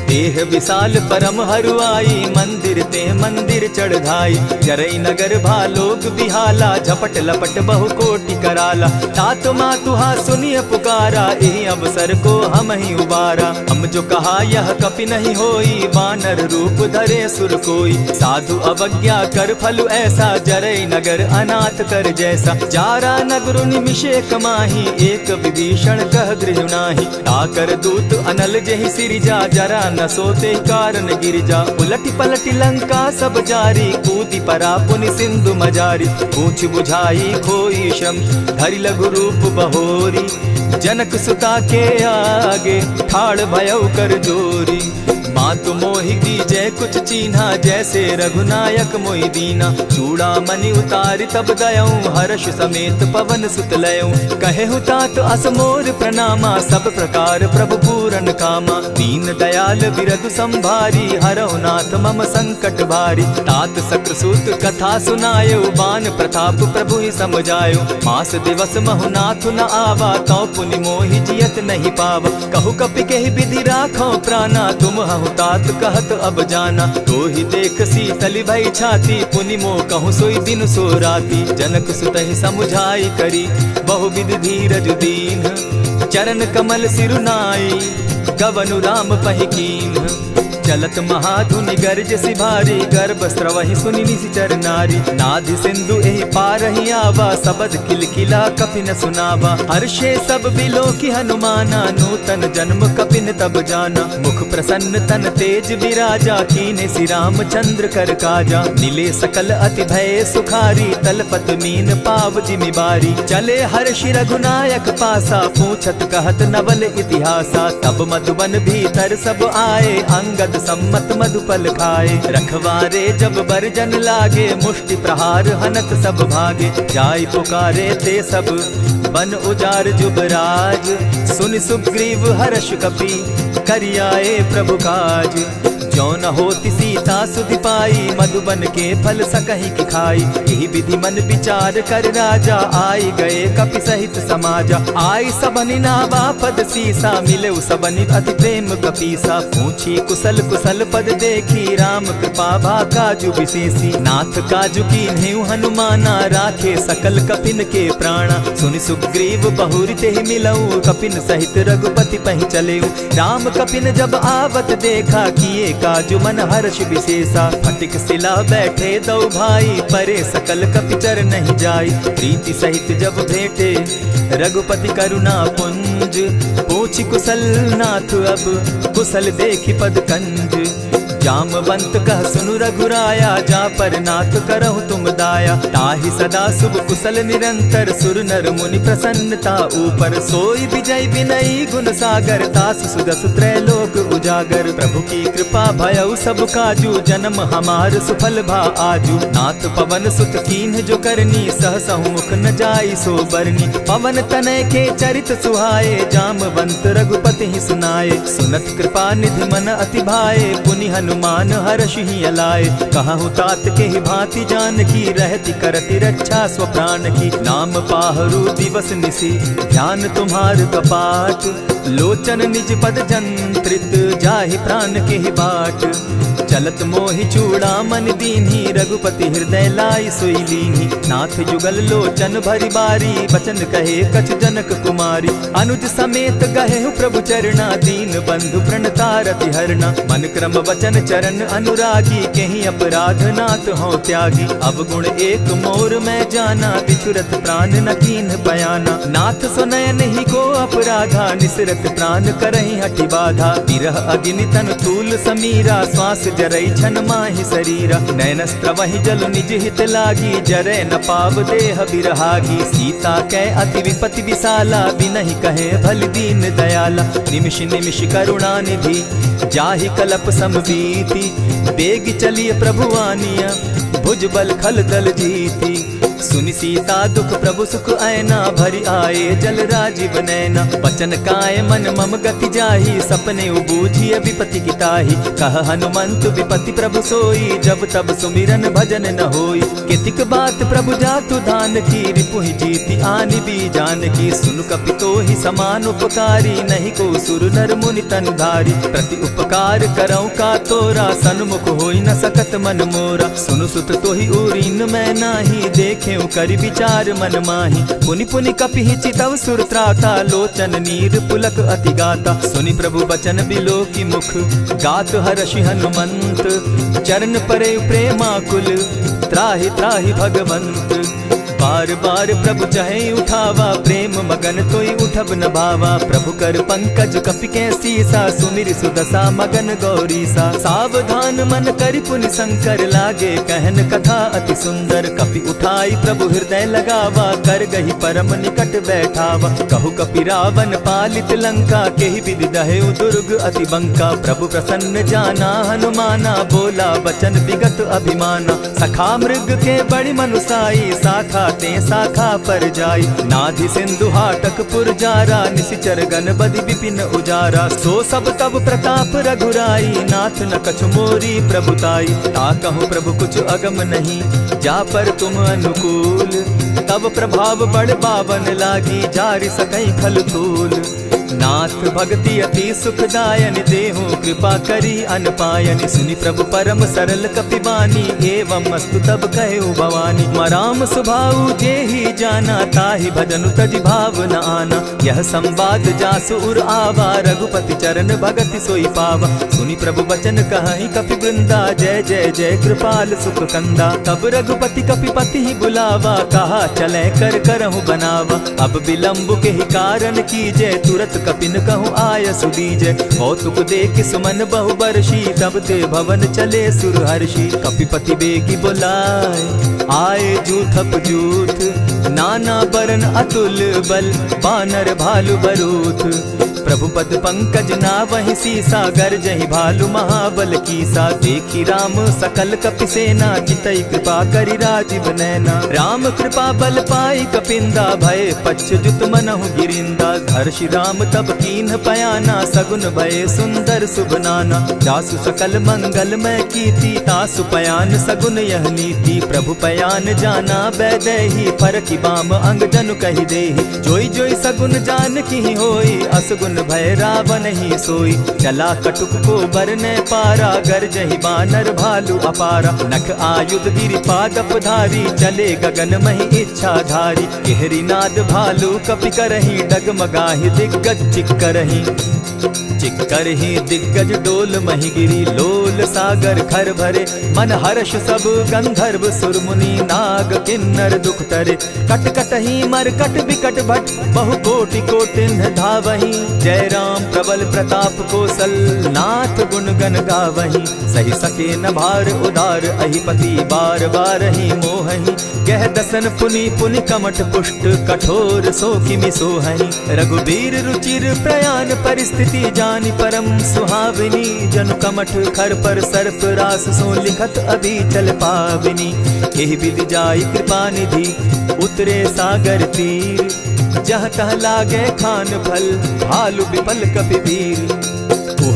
देह विशाल परम हरुआई मंदिर ते मंदिर चढ़ाई जरई नगर भालोग बिहाला झपट लपट बहु कोटि कराला तात मातुहा सुनिय पुकारा यही अवसर को हम ही उबारा हम जो कहा यह कपि नहीं होई वानर रूप धरे सुर कोई साधु अवज्ञा कर फल ऐसा जरई नगर अनाथ कर जैसा जारा नगर निमिषे कमाही एक विभीषण कह गृह नाही ताकर दूत अनल जहि सिरिजा जरा न सोते कारण गिरिजा उलटी पलटी लंका सब जारी कूदी परा पुनि सिंधु मजारी पूछ बुझाई खोई श्रम धरि लघु रूप बहोरी जनक सुता के आगे ठाड़ भयउ कर जोरी मातु मोहि दीजय कुछ चीन्हा जैसे रघुनायक मोहि दीना चूड़ा मणि उतारि तब दयऊं हर्ष समेत पवन सुत लयऊं कहे तात असमोर प्रणामा सब प्रकार प्रभु पूरन कामा दीन दयाल बिरदु संभारी हरहु नाथ मम संकट भारी तात सक्रसूत कथा सुनायो बान प्रताप प्रभु ही समझायो मास दिवस महु नाथ न आवा तौ पुनि मोहि जियत नहीं पावा कहु कपि केहि विधि राखो प्राणा तुम हहु तात कहत अब जाना तो ही देख शीतल भई छाती पुनि मो कहूँ सोई दिन सो राती जनक सुतहि समुझाई करी बहु विधि धीरज दीन चरण कमल सिरुनाई गवनु राम पहि कीन चलत महाधुनि गर्ज सिभारी गर्भ स्रवहि सुनि निशिचर नारी नाधि सिंधु एहि पारहि आवा सबद किलकिला कपि न सुनावा हर्षे सब बिलो की हनुमाना नूतन जन्म कपिन तब जाना मुख प्रसन्न तन तेज विराजा कीने श्री रामचंद्र कर काजा मिले सकल अति भय सुखारी तलपत मीन पाव जिमि बारी चले हर्षि रघुनायक पासा पूछत कहत नवल इतिहासा तब मधुबन भीतर सब आए अंगद सम्मत मधुपल खाए रखवारे जब बरजन लागे मुष्टि प्रहार हनत सब भागे जाय पुकारे ते सब बन उजार जुबराज सुनि सुग्रीव हर्ष कपि करियाए प्रभु काज जो न होती सीता सुधि पाई मधुबन के फल सकहि की खाई यही विधि मन विचार कर राजा आई गए कपि सहित समाजा आई सबनि नावा पद सीसा मिले सबनि अति प्रेम कपीसा पूछी कुशल कुशल पद देखी राम कृपा भा काजु विशेषी नाथ काजु कीन्हेउ हनुमाना राखे सकल कपिन के प्राणा सुनि सुग्रीव बहुरी तेहि मिलऊ कपिन सहित रघुपति पहि चलेऊ राम कपिन जब आवत देखा किए काजु मन हर्ष विशेषा फटिक सिला बैठे दो भाई परे सकल कपिचर नहीं जाई प्रीति सहित जब भेटे रघुपति करुणा पुंज पूछी कुशल नाथ अब कुशल देखी पद कंज जामवंत कह सुनु रघुराया जा पर नाथ करहु तुम दाया ताहि सदा शुभ कुशल निरंतर सुर नर मुनि प्रसन्नता ऊपर सोई विजय विनयी गुण सागर तास सुदस त्रैलोक उजागर प्रभु की कृपा भयउ सब काजू जन्म हमार सुफल भा आजू नाथ पवन सुत कीन्ह जो करनी सहसहु मुख न जाई सो बरनी पवन तनय के चरित सुहाए जामवंत रघुपति ही सुनाए सुनत कृपा निधि मन अति भाए पुनि हनुमान हर्ष ही अलाए कहूँ तात के ही भांति जान की रहती करती रक्षा स्व प्राण की नाम पाहरु दिवस निसी ध्यान तुम्हार कपाट लोचन निज पद जंत्रित जाहि प्राण के ही बाट चलत मोहि चूड़ा मन दीन्ही, रघुपति हृदय लाई सोई लीन्ही। नाथ जुगल लोचन भरी बारी, बचन कहे कछ जनक कुमारी। अनुज समेत गहे प्रभु चरणा, दीन बंधु प्रणतारति हरना। मन क्रम वचन चरण अनुरागी, केहि अपराध नाथ हो त्यागी। अब गुण एक मोर मैं जाना, बिछुरत प्राण न कीन्ह बयाना। नाथ सुनयन ही को अपराधा, निसरत प्राण करहि हठि बाधा। विरह अग्नि तन तूल समीरा, श्वास जरई छन माहि शरीरा। नैनस्त्र वहि जल निज हित लागी, जरै न पाव देह बिरहागी। सीता कै अति विपति विशाला, बिनहि कहे भल दीन दयाला। निमिष निमिष करुणा निधि, जाहि कलप समबीति। बेग चलिए प्रभु आनिया, भुज बल खल दल जीती। सुनि सीता दुख प्रभु सुख ऐना, भरी आए जल राजीव नैना। बचन काय मन मम गति जाहि, सपने बूझिए विपति की ताहि। कह हनुमंत विपति प्रभु सोई, जब तब सुमिरन भजन न होई। कितिक बात प्रभु जातु धान की, रिपुहि जीति आनि बी जान की। सुन कपितोहि समान उपकारी, नहीं को सुर नर मुनि तनु धारी। प्रति उपकार करऊँ का तोरा, सन्मुख होई न सकत मन मोरा। सुनु सुत तोहि उरीन मैं नाही, देखे करि विचार मन माही। पुनि पुनि कपिहि चितव सुर त्राता, लोचन नीर पुलक अति गाता। सुनि प्रभु बचन बिलो की मुख, गात हर्षि हनुमंत। चरण परे प्रेमाकुल, त्राहि त्राहि भगवंत। बार बार प्रभु चहे उठावा, प्रेम मगन तोई उठब न भावा। प्रभु कर पंकज कपि के सीसा, सुमिर सुदशा मगन गौरीसा। सावधान मन करि पुनि शंकर, लागे कहन कथा अति सुंदर। कपि उठाई प्रभु हृदय लगावा, कर गही परम निकट बैठावा। कहु कपि रावण पालित लंका, केहि विधि दहेउ दुर्ग अति बंका। प्रभु प्रसन्न जाना हनुमाना, बोला बचन विगत अभिमाना। सखा मृग के बड़ी मनुसाई, साखा ते शाखा पर जाई। नाधि सिंधु हाटक पुर जारा, निशिचर गण बदि विपिन उजारा। सो सब तब प्रताप रघुराई, नाथ न कछु मोरी प्रभुताई। ताकहु प्रभु कुछ अगम नहीं, जा पर तुम अनुकूल। तब प्रभाव बड़ बावन लागी, जारि सकई खल तूल। नाथ भक्ति अति सुखदायनि, देहु कृपा करी अनपायनि। सुनि प्रभु परम सरल कपिबानी, एवं अस्तु तब कहु भवानी। मराम सुभाऊ जेहि जाना, ताहि भजनु तजि भाव न आना। यह संवाद जासु उर आवा, रघुपति चरण भगति सोई पावा। सुनि प्रभु बचन कहि कपि वृंदा, जय जय जय कृपाल सुख कंदा। तब रघुपति कपिपति ही बुलावा, कहा चले कर करहु बनावा। अब विलंब के ही कारण कीजय, तुरत कपिन कहूँ आय सुदीजय। कौतुक देख सुमन बहु बरसी, तब ते भवन चले सुर हर्षि। कपिपति बेगी बुलाए, आए जूथप जूथ। नाना बरन अतुल बल, बानर भालु बरूथ। प्रभु पद पंकज नावहि सीसा, गरजहि भालु महाबल कीसा। देखी राम सकल कपि सेना, चितई कृपा करि राजीव नैना। राम कृपा बल पाई कपिंदा, भय पच्युत मनहु गिरिंदा। हर्षि राम तब कीन्ह पयाना, सगुन भय सुंदर शुभ नाना। जासु सकल मंगलमय कीर्ति, तासु पयान सगुन यह नीति। प्रभु पयान जाना बैदेही, फरकि बाम अंग जनु कहि देहि। जोई जोई सगुन जान की होई, असगुन भय रावण ही सोई। चला कटुक को बरने पारा, गरजहि बानर भालु अपारा। नख आयुध गिरि पादप धारी, चले गगन महि इच्छा धारी। केहरी नाद भालु कपि करहि, डगमगाहि दिग्गज चिक्करहि। चिक्करहि दिग्गज डोल महि गिरी, लोल सागर खर भरे। मन हर्ष सब गंधर्व सुर मुनि, नाग किन्नर दुख तरे। कट कटहि मरकट बिकट भट, बहु कोटि कोटिन्ह धावहि। जय राम प्रबल प्रताप कौशल, नाथ गुण गण गावहि। सही सके न भार उदार, अहिपति बार बार ही मोहहि। कह दसन पुनि पुनि कमठ पुष्ट, कठोर सो किमि सोहहि। रघुबीर रुचिर प्रयाण परिस्थिति, जानि परम सुहाविनी। जनु कमठ खर पर सर्प रास, सो लिखत अभी चल पाविनी। एहि विधि जाई कृपा निधि, उतरे सागर तीर। जहाँ तह लागे खान फल, भालु विपल कपि वीर।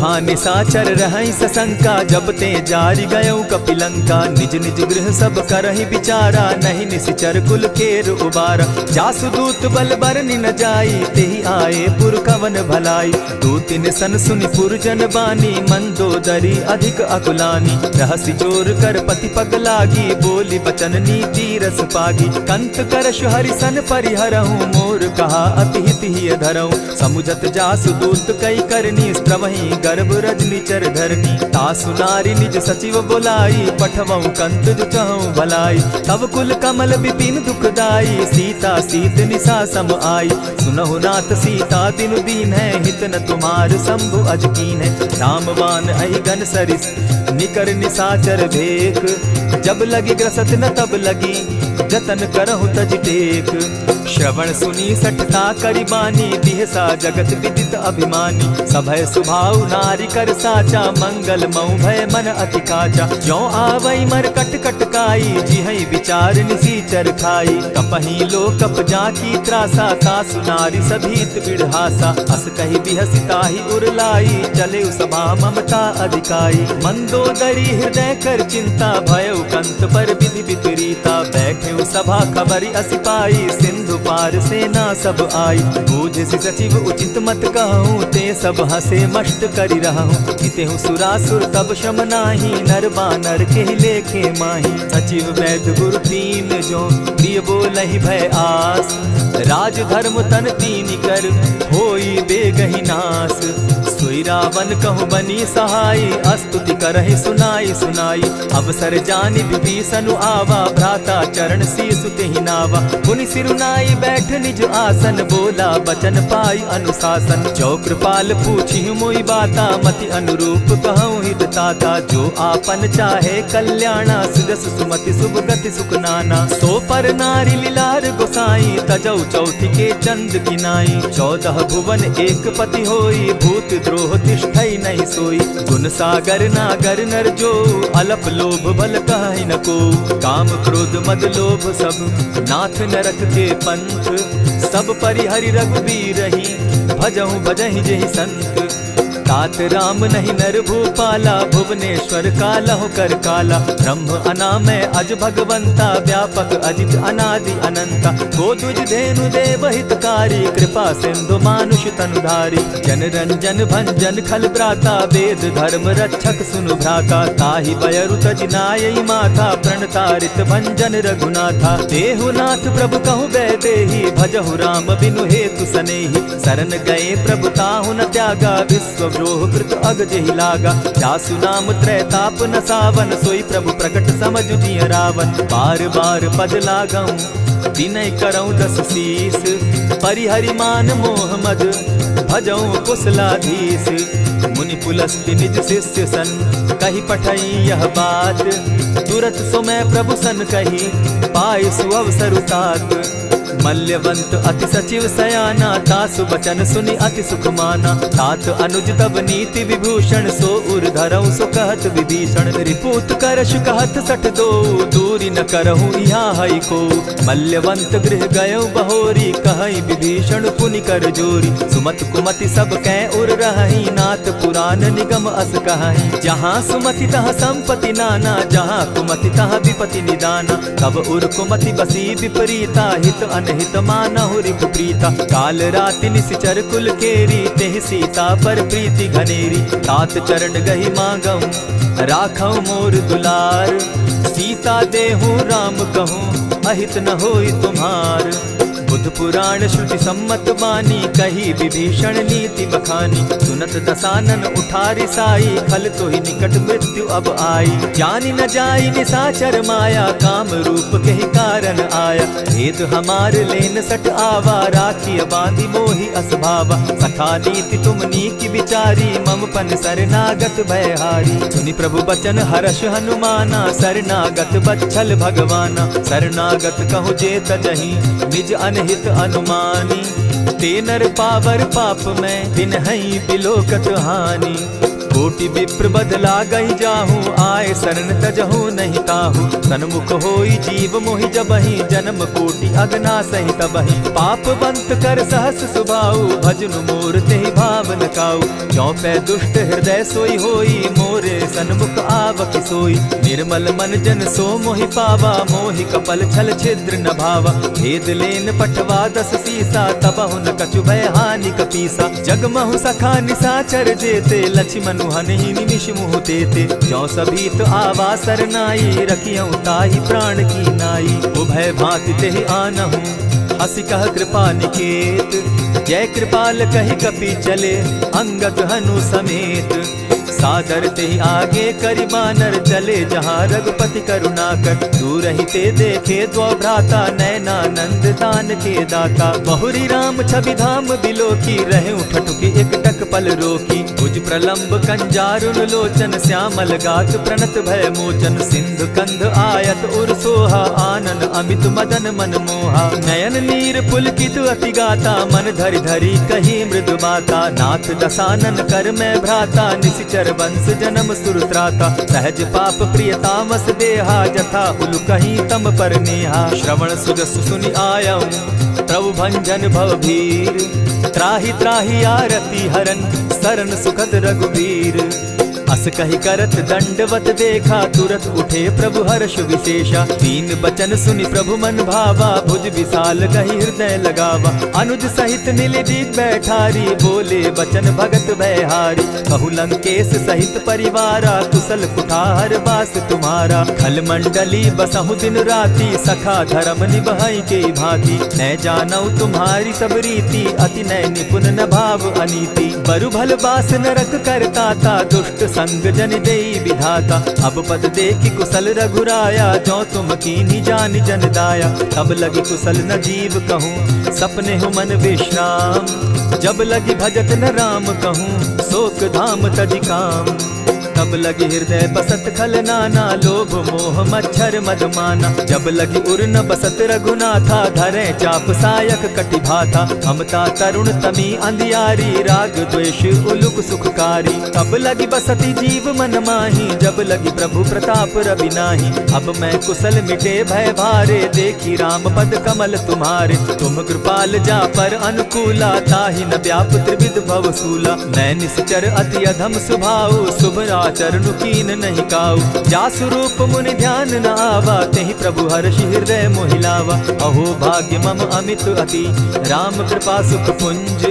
वहाँ निशाचर रहई सशंका, जब ते जारी गयऊ कपिलंका। निज निज गृह सब करहि विचारा, नहीं निशिचर कुल केर उबारा। जासुदूत बल बरनि न जाई, तेहि आए पुर कवन भलाई। दू तिन सन सुनि पुरजन बानी, मंदोदरी अधिक अकुलानी। रहसि जोर कर पति पग लागी, बोली बचन नीति रस पागी। कंत करश हरिसन परिहरहूँ, मोर कहा अति हित ही धरऊँ। समुझत जासुदूत कई करनी, स्त्रवहि गर्भ रजनी चर धरनी। तासु नारी निज सचिव बोलाई, पठवऊँ कंत जो चहूँ भलाई। तब कुल कमल विपिन दुखदाई, सीता सीत निशा सम आई। सुनहु नाथ सीता दिनु दीन है, हित न तुम्हार शंभु अजकीन है। रामबान अहि घन सरिस, निकर निशाचर भेक। जब लगी ग्रसत न तब लगी, जतन करहु तज टेक। श्रवण सुनी सठता करिबानी, बिहसा जगत विदित अभिमानी। सभय सुभाव नारी कर साचा, मंगल मऊ भय मन अति काचा। जो आवई मर कट कट काई, जिहई विचार निसीचर खाई। कपही लो कप जाकी त्रासा, तासु नारी सभीत बिढ़ासा। अस कही बिहसिता ही उरलाई, चले सभा ममता अधिकाई। मंदोदरी हृदय कर चिंता, भयउ कंत पर विधि विपरीता। बैठे सभा खबरी असी पाई, सिंधु पार सेना सब आई। बूझ सचिव उचित मत कहूँ, ते सब हसे मष्ट करि रहूँ। इतेहु सुरासुर तब शम नाही, नर बानर के लेखे माही। सचिव वैद्य गुरु तीन जो, प्रिय बोलहि भय आस। राज धर्म तन तीन कर, होई बेगहि नास। सोई रावण कहु बनी सहाई, अस्तुति करहि सुनाई सुनाई। अवसर जानि विभीषण आवा, भ्राता चरण शीस तेहि नावा। पुनि सिरुनाई बैठ निज आसन, बोला बचन पाई अनुशासन। जो कृपाल पूछी मोई बाता, मति अनुरूप कहूँ हित ताता। जो आपन चाहे कल्याणा, सुजस सुमति शुभ गति सुख नाना। सो पर नारी लीलार गोसाई, तजौ चौथि के चंद किनाई। 14 भुवन एक पति होई, भूत द्रोह तिष्ठई नहीं सोई। गुण सागर नागर नर जो, अलप लोभ बल कहि न को। काम क्रोध मद लोभ सब, नाथ नरक के पंथ। सब परिहरि रघुबीरहि, भजहु भजहि जेहि संत। तात राम नहीं नर भूपाला, भुवनेश्वर कालहु कर काला। ब्रह्म अनामय अज भगवंता, व्यापक अजित अनादि अनंता। गोद्विज धेनु देव हितकारी, कृपा सिंधु मानुष तनुधारी। जन रंजन भंजन खल भ्राता, वेद धर्म रक्षक सुनु भ्राता। ताहि बयरु तज नायई माथा, प्रणतारित भंजन रघुनाथा। देहुनाथ प्रभु कहु बैदेहि, भजहु राम बिनु हेतु सनेहि। शरण गए प्रभु ताहु न त्यागा, विश्व द्रोह कृत अग जेहि लागा। जासु नाम त्रैताप न सावन, सोई प्रभु प्रकट समझ जिय रावण। बार बार पद लागऊं, विनय करऊं दस शीस। परिहरि मान मोह मद, भजऊं कुशलाधीश। मुनि पुलस्ति निज शिष्य सन, कही पठई यह बात। तुरत सो मैं प्रभु सन कही, पाए सुअवसर तात। मल्यवंत अति सचिव सयाना, तासु बचन सुनि अति सुख माना। तात अनुज तब नीति विभूषण, सो उर धरऊं सो कहत विभीषण। रिपुत करश कहत सठ दो, दूरी न करहूँ यहाँ हई को। मल्यवंत गृह गयो बहोरी, कहई विभीषण पुनि कर जोरी। सुमत कुमति सब कै उर रहई, नाथ पुराण निगम अस कहई। जहाँ सुमति तहाँ संपत्ति नाना, जहाँ कुमति तहाँ विपति निदाना। तब उर कुमति बसी विपरीता, हित अनहित मानहु रिपु प्रीता। काल राति निशिचर कुल केरी, तेहि सीता पर प्रीति घनेरी। तात चरण गहि मांगऊं, राखऊं मोर दुलार। सीता देहूं राम कहूं, अहित न होई तुम्हार। बुध पुराण श्रुति सम्मत बानी, कही विभीषण नीति बखानी। सुनत दसानन उठारी साई, खल तो ही निकट मृत्यु अब आई। जानि न जाई निशाचर माया, काम रूप के ही कारण आया। भेद हमार लेन सट आवा, राखी बांधी मोहि असभावा। सखा नीति तुम नीति विचारी, मम पन शरणागत भयहारी। सुनि प्रभु बचन हर्ष हनुमाना, शरणागत बच्छल भगवाना। शरणागत कहु जे तजहि, निज अनहित अनुमानी। ते नर पावर पाप में, दिन हई बिलोकत हानि। कोटि विप्र बदला गई जाहू, आए शरण तजहू नहीं ताहू। सन्मुख होई जीव मोहि जबहि, जन्म कोटि अगना सही तबहि। पाप बंत कर सहस सुभाऊ, भजनु मोर तेहि भावन काऊ। जो पै दुष्ट हृदय सोई होई, मोरे सन्मुख आवक सोई। निर्मल मन जन सो मोहि पावा, मोहि कपल छल छिद्र न भावा। भेद लेन पठवा 10 सीसा, तबहु न कछु भय हानि कपीसा। जगमहु सखा निसाचर जेते, लक्ष्मनु हनहि निमिष मुह तेते। जो सभी तो आवा सरनाई, रखियऊ ताहि प्राण की नाई। उभय भांति तेहि आनहु, हसी कह कृपा निकेत। जय कृपाल कहि कपि चले, अंगद हनु समेत। सादर ते आगे करि बानर चले, जहाँ रघुपति करुणाकर। दूर ही ते देखे द्वौ भ्राता, नयनानंद दान के दाता। बहुरी राम छवि धाम बिलोकी, रहे ठठुकी एक टक पल रोकी। भुज प्रलंब कंजारुन लोचन, श्यामल गात प्रणत भय मोचन। सिंधु कंध आयत उर सोहा, आनन अमित मदन मन मोहा। नयन नीर पुलकित अति गाता, मन धरि धरि कही मृदु बाता। नाथ दसानन कर मैं भ्राता, निशिचर वंश जन्म सुरत्राता। सहज पाप प्रिय तामस देहा, जथा उलु कहीं तम पर नेहा। श्रवण सुजस सुनि आयऊ, प्रभु भंजन भव भीर। त्राहि त्राहि आरती हरन, सरन सुखद रघुबीर। अस कहि करत दंडवत देखा, तुरत उठे प्रभु हर्ष विशेषा। दीन बचन सुनि प्रभु मन भावा, भुज विशाल कहि हृदय लगावा। अनुज सहित नीलदीप बैठारी, बोले बचन भगत भयहारी। कहु लंकेश सहित परिवारा, कुशल कुठार बास तुम्हारा। खल मंडली बसहु दिन राति, सखा धर्म निभाई के भांति। न जानऊ तुम्हारी सब रीति, अति नय निपुण न भाव अनीति। बरु भल बास नरक करताता, दुष्ट संग जन देई विधाता। अब पद देखि कुशल रघुराया, जो तुम कीन्ही जान जन दाया। तब लगी कुशल न जीव कहूँ, सपने हो मन विश्राम। जब लगी भजत न राम कहूँ, शोक धाम तज काम। तब लगी हृदय बसत खल नाना, लोभ मोह मच्छर मद माना। जब लगी उर न बसत रघुनाथा, धरे चाप सायक कटि भाथा। ममता तरुण तमी अंधियारी, राग द्वेष उलुक सुखकारी। तब लगी बसती जीव मन माही, जब लगी प्रभु प्रताप रवि नाही। अब मैं कुशल मिटे भय भारे, देखी राम पद कमल तुम्हारे। तुम कृपाल जा पर अनुकूला, ताहि न व्याप त्रिविध भव सूला। मैं निश्चर अति अधम सुभाऊ, शुभ चरणु कीन नहीं काऊ। जासु रूप मुनि ध्यान न आवा, तेहि प्रभु हर्षि हृदय मोहिलावा। अहो भाग्य मम अमित अति, राम कृपा सुख पुंज।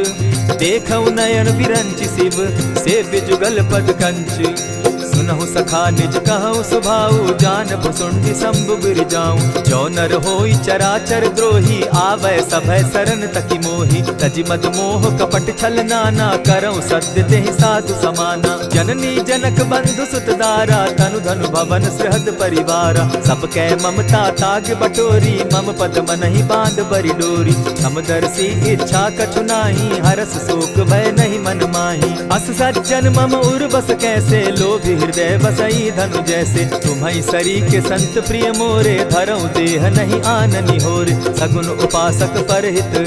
देखऊ नयन बिरंचि शिव, सेव्य जुगल पद कंच। सुनहु सखा निज कहूँ सुभाऊ, जानबु सुंडि शंभु गिर जाऊं। जो नर होई चराचर द्रोही, आवे सभय शरण तकी मोहि। तजि मद मोह कपट छल नाना, करऊँ सत्य तेहि साधु समाना। जननी जनक बंधु सुत दारा, तनु धनु भवन सृहद परिवारा। सब कै ममता ताग बटोरी, मम पद मनहि बांध बरि डोरी। समदर्शी इच्छा कछु नाही, हरस शोक भय नहीं मन माही। अस सज्जन मम उर बस कैसे, लोभी हृदय बसई धनु जैसे। तुम्हि सरी के संत प्रिय मोरे, धरऊ देह नहीं आननि होरे। सगुन उपासक परहित,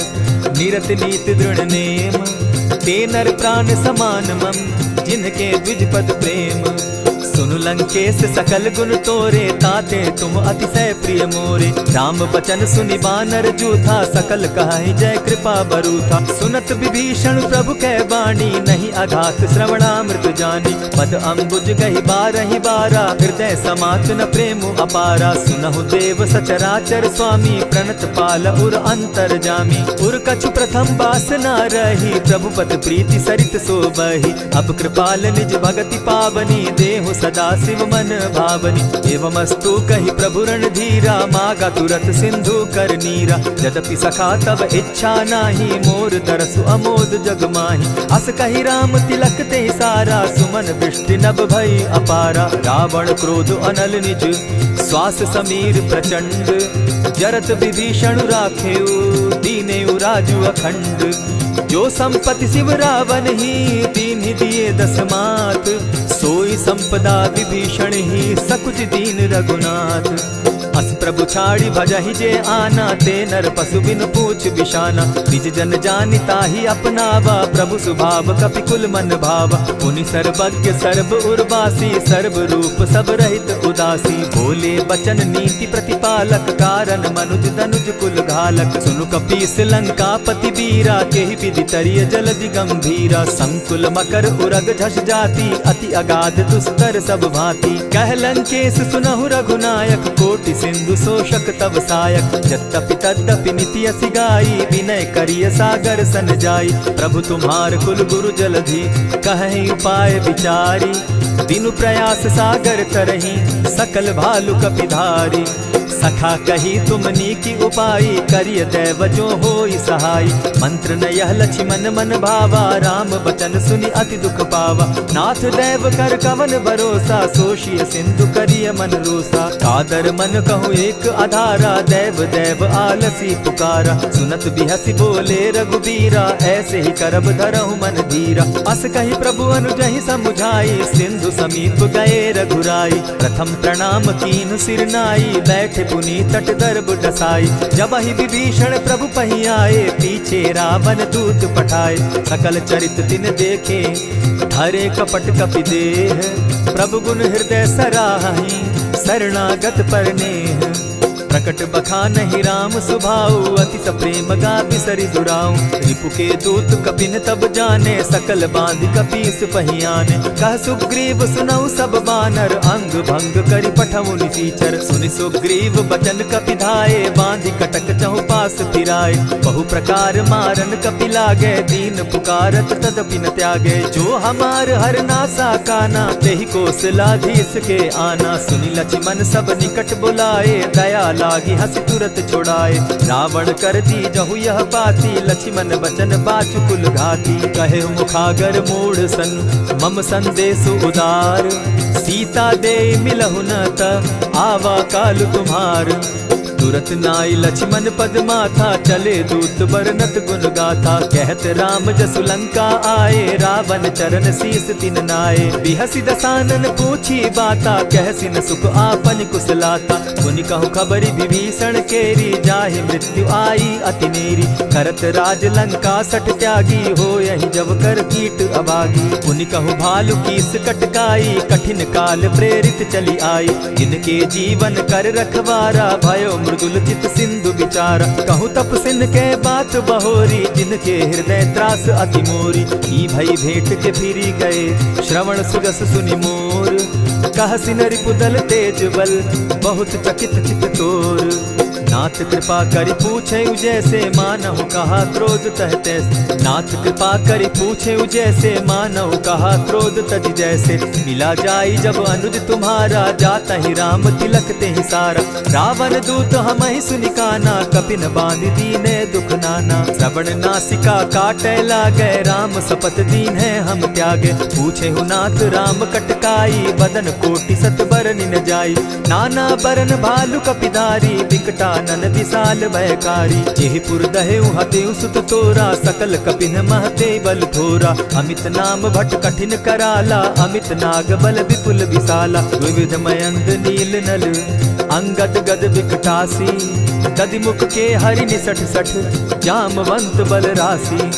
निरत नीति दृढ़ नेम। ते नर प्राण समान मम, जिनके द्विज पद प्रेम। सुनु लंकेश सकल गुण तोरे, ताते तुम अतिशय प्रिय मोरे। राम बचन सुनि बानर जूथा, सकल कहाई जय कृपा बरूथा। सुनत विभीषण प्रभु कै बाणी, नहीं अघात श्रवणामृत जानी। पद अम्बुज गहि बारहि बारा, हृदय समात न प्रेम अपारा। सुनहु देव सचराचर स्वामी, प्रणत पाल उर अंतर जामी। उर कछु प्रथम बास न रही, प्रभु पद प्रीति सरित सोबहि। अब कृपाल निज भगति पावनी, देहु सदा शिव मन भावनी। एवमस्तु कहि प्रभु रणधीरा, मागा तुरत सिंधु कर नीरा। यद्यपि सखा तब इच्छा नाही, मोर तरसु अमोद जग माही। अस कहि राम तिलक ते सारा, सुमन दृष्टि नभ भई अपारा। रावण क्रोध अनल निज, श्वास समीर प्रचंड। जरत विभीषण राखेउ, दीनेउ राजु अखंड। जो संपत्ति शिव रावण ही, दीन्हि दिए 10 मात। सोई संपदा विभीषण ही, सकुच दीन रघुनाथ। अस प्रभु छाड़ी भजहि जे आना, ते नर पशु बिन पूछ बिशाना। निज जन जानि ताहि अपनावा, प्रभु स्वभाव कपि कुल मन भावा। पुनि सर्वज्ञ सर्व उर्वासी, सर्व रूप सब रहित उदासी। बोले बचन नीति प्रतिपालक, कारण मनुज धनुज कुल घालक। सुनु कपीस लंकापति वीरा, केहि विधि तरिय जलधि गंभीरा। संकुल मकर उरग झस जाति, अति अगाध दुस्तर सब भांति। कह लंकेश सुनहु रघुनायक, कोटि सिंधु शोषक तब सायक। यद्यपि तद्यपि निति असि गाई, विनय करिय सागर सन जाई। प्रभु तुम्हार कुल गुरु जलधि, कहि उपाय विचारी। दिनु प्रयास सागर तरही, सकल भालु कपिधारी। सखा कही तुमनी की उपाय, करिय दैव जो होई सहाय। मंत्र न यह लक्ष्मण मन भावा, राम बचन सुनि अति दुख पावा। नाथ दैव कर कवन भरोसा, सोषिय सिंधु करिय मन रोसा। कादर मन कहूँ एक आधारा, दैव दैव आलसी पुकारा। सुनत बिहसी बोले रघुबीरा, ऐसे ही करब धरहु मन धीरा। अस कही प्रभु अनुजहि समुझाई, सिंधु समीप गए रघुराई। प्रथम प्रणाम कीन सिर नाई, बैठे पुनि तट दर्भ डसाई। जब ही विभीषण प्रभु पही आए, पीछे रावण दूत पठाए। सकल चरित तिन देखे, हरे कपट कपि देह। प्रभु गुण हृदय सराहि, शरणागत पर नेह। प्रकट बखानहि राम सुभाऊ, अति सप्रेम गा बिसरि दुराऊ। रिपु के दूत कपिन तब जाने, सकल बांधि कपीस पहियाने। कह सुग्रीव सुनऊ सब बानर, अंग भंग करि पठऊ निसीचर। सुनि सुग्रीव बचन कपि धाये, बांधि कटक चहु पास फिराए। बहु प्रकार मारन कपि लागे, दीन पुकारत तदपि न त्यागे। जो हमार हर नासा काना, तेहि कौशलाधीश के आना। सुनि लक्ष्मण सब निकट बुलाए, दया लागी हंस तुरत छुड़ाए। रावण कर दी जहु यह पाती, लक्ष्मण बचन बाचु कुल घाती। कहे मुखागर मूढ़ सन, मम संदेश उदार। सीता दे मिलहु न त, आवा काल तुम्हार। तुरत नाई लक्ष्मण पद माथा, चले दूत बरनत गुण गाथा। कहत राम जसु लंका आए, रावण चरण शीस तिन नाए। बिहसि दसानन पूछी बाता, कहसिन सुख आपन कुशलाता। मुनि कहु खबरि विभीषण केरी, जाहि मृत्यु आई अति नेरी। करत राज लंका सठ त्यागी, हो यही जब कर कीट अभागी। मुनि कहु भालु कीस कटकाई, कठिन काल प्रेरित चली आई। जिनके जीवन कर रखवारा, भयो मृदुल चित सिंधु विचारा। कहूँ तपसिन के बात बहोरी, जिनके हृदय त्रास अति मोरी। की भई भेंट के फिरी गए, श्रवण सुजस सुनि मोर। कहसिन रिपुदल तेज बल, बहुत चकित चित तोर। नाथ कृपा करि पूछे जैसे, मानहु कहा क्रोध तह तैसे। नाथ कृपा करि पूछे जैसे, मानहु कहा क्रोध तज जैसे। मिला जाई जब अनुज तुम्हारा, जाता ही राम तिलक ते ही सारा। रावण दूत हम ही सुनि काना, कपिन बांधि दीने दुख नाना। श्रवण नासिका काटे लागे, राम सपत दीन है हम त्यागे। पूछे हु नाथ राम कटकाई, बदन कोटि सत बरनि न जाई। नाना बरन भालु कपिधारी, विकटा नन विशाल भयकारी। जेहिपुर दहेउ हतेउ सुत तोरा, सकल कपिन महते बल थोरा। अमित नाम भट कठिन कराला, अमित नाग बल विपुल विशाला। द्विविध मयंद नील नल, अंगद गद विकटासी। दधिमुख के हरि निसठ सठ, जामवंत बल राशि।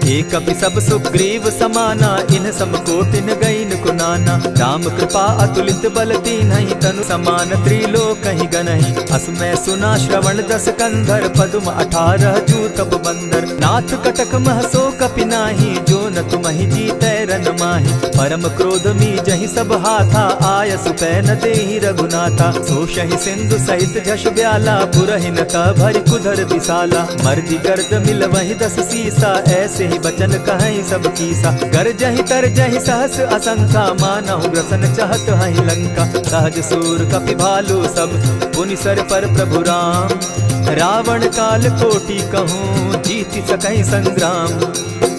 एक कपि सब सुग्रीव समाना, इन सम कोटिन गईन कुनाना। राम कृपा अतुलित बल तीन्हि, तनु समान त्रिलोक ही गनहि। असमय सुना श्रवण दस कंधर, पदुम 18 जूतब बंदर। नाथ कटक महसो कपि नाही, जो न तुमहि जीतै रन माहि। परम क्रोध मी जहि सब हाथा, आयसु पै न देहि रघुनाथा। सोषहि सिंधु सहित झष ब्याला, पुरहिन त भरि कुधर विशाला। मर्दि गर्द मिल वहि 10 सीसा, ऐसे ही बचन कहीं सब कीसा। गरजहि तरजहि सहस असंख्या, मानहु ग्रसन चाहत हहि लंका। सहज सूर कपि भालु सब, पुनि सर पर प्रभु राम। रावण काल कोटि कहूँ, जीति सकहि संग्राम।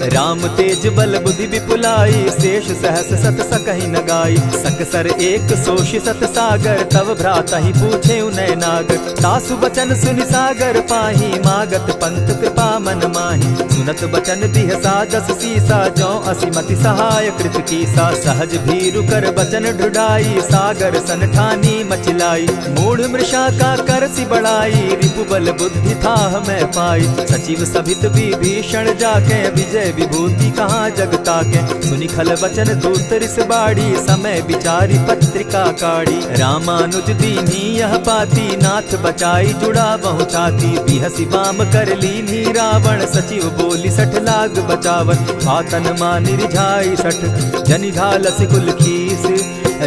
राम तेज बल बुद्धि विपुलाई, शेष सहस सत सकहि न गाई। सकसर एक सोषि सत सागर, तव भ्राता ही पूछे उनय नागर। तासु बचन सुनि सागर पाही, मागत पंत कृपा मन माही। सुनत बचन बिहसा जस सीसा, जौ असिमति सहाय कृत कीसा। सहज भीरु कर बचन ढुढ़ाई, सागर सन ठानी मचिलाई। मूढ़ मृषा का करसि बढ़ाई, रिपु बल बुद्धि थाह मैं पाई। सचिव सभित विभीषण जाके, विजय विभूति कहाँ जग ताके। सुनि खल बचन दूत रिस बाड़ी, समय विचारी पत्रिका काढ़ी। रामानुज दीन्ही यह पाती, नाथ बचाई जुड़ा बहु छाती। बिहसी बाम कर लीन्ही रावण, सचिव बोली सठ लाग बचावन। आतन मानि रिझाई सठ, जनि ढालसि कुल खीस।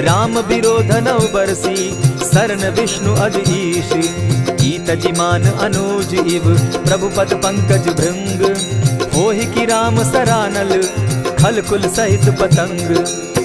राम विरोध नौ बरसी, सरन विष्णु अज ईश। ईत जिमान अनुज इव, प्रभु पद पंकज भृंग। होहि की राम सरानल, खल कुल सहित पतंग।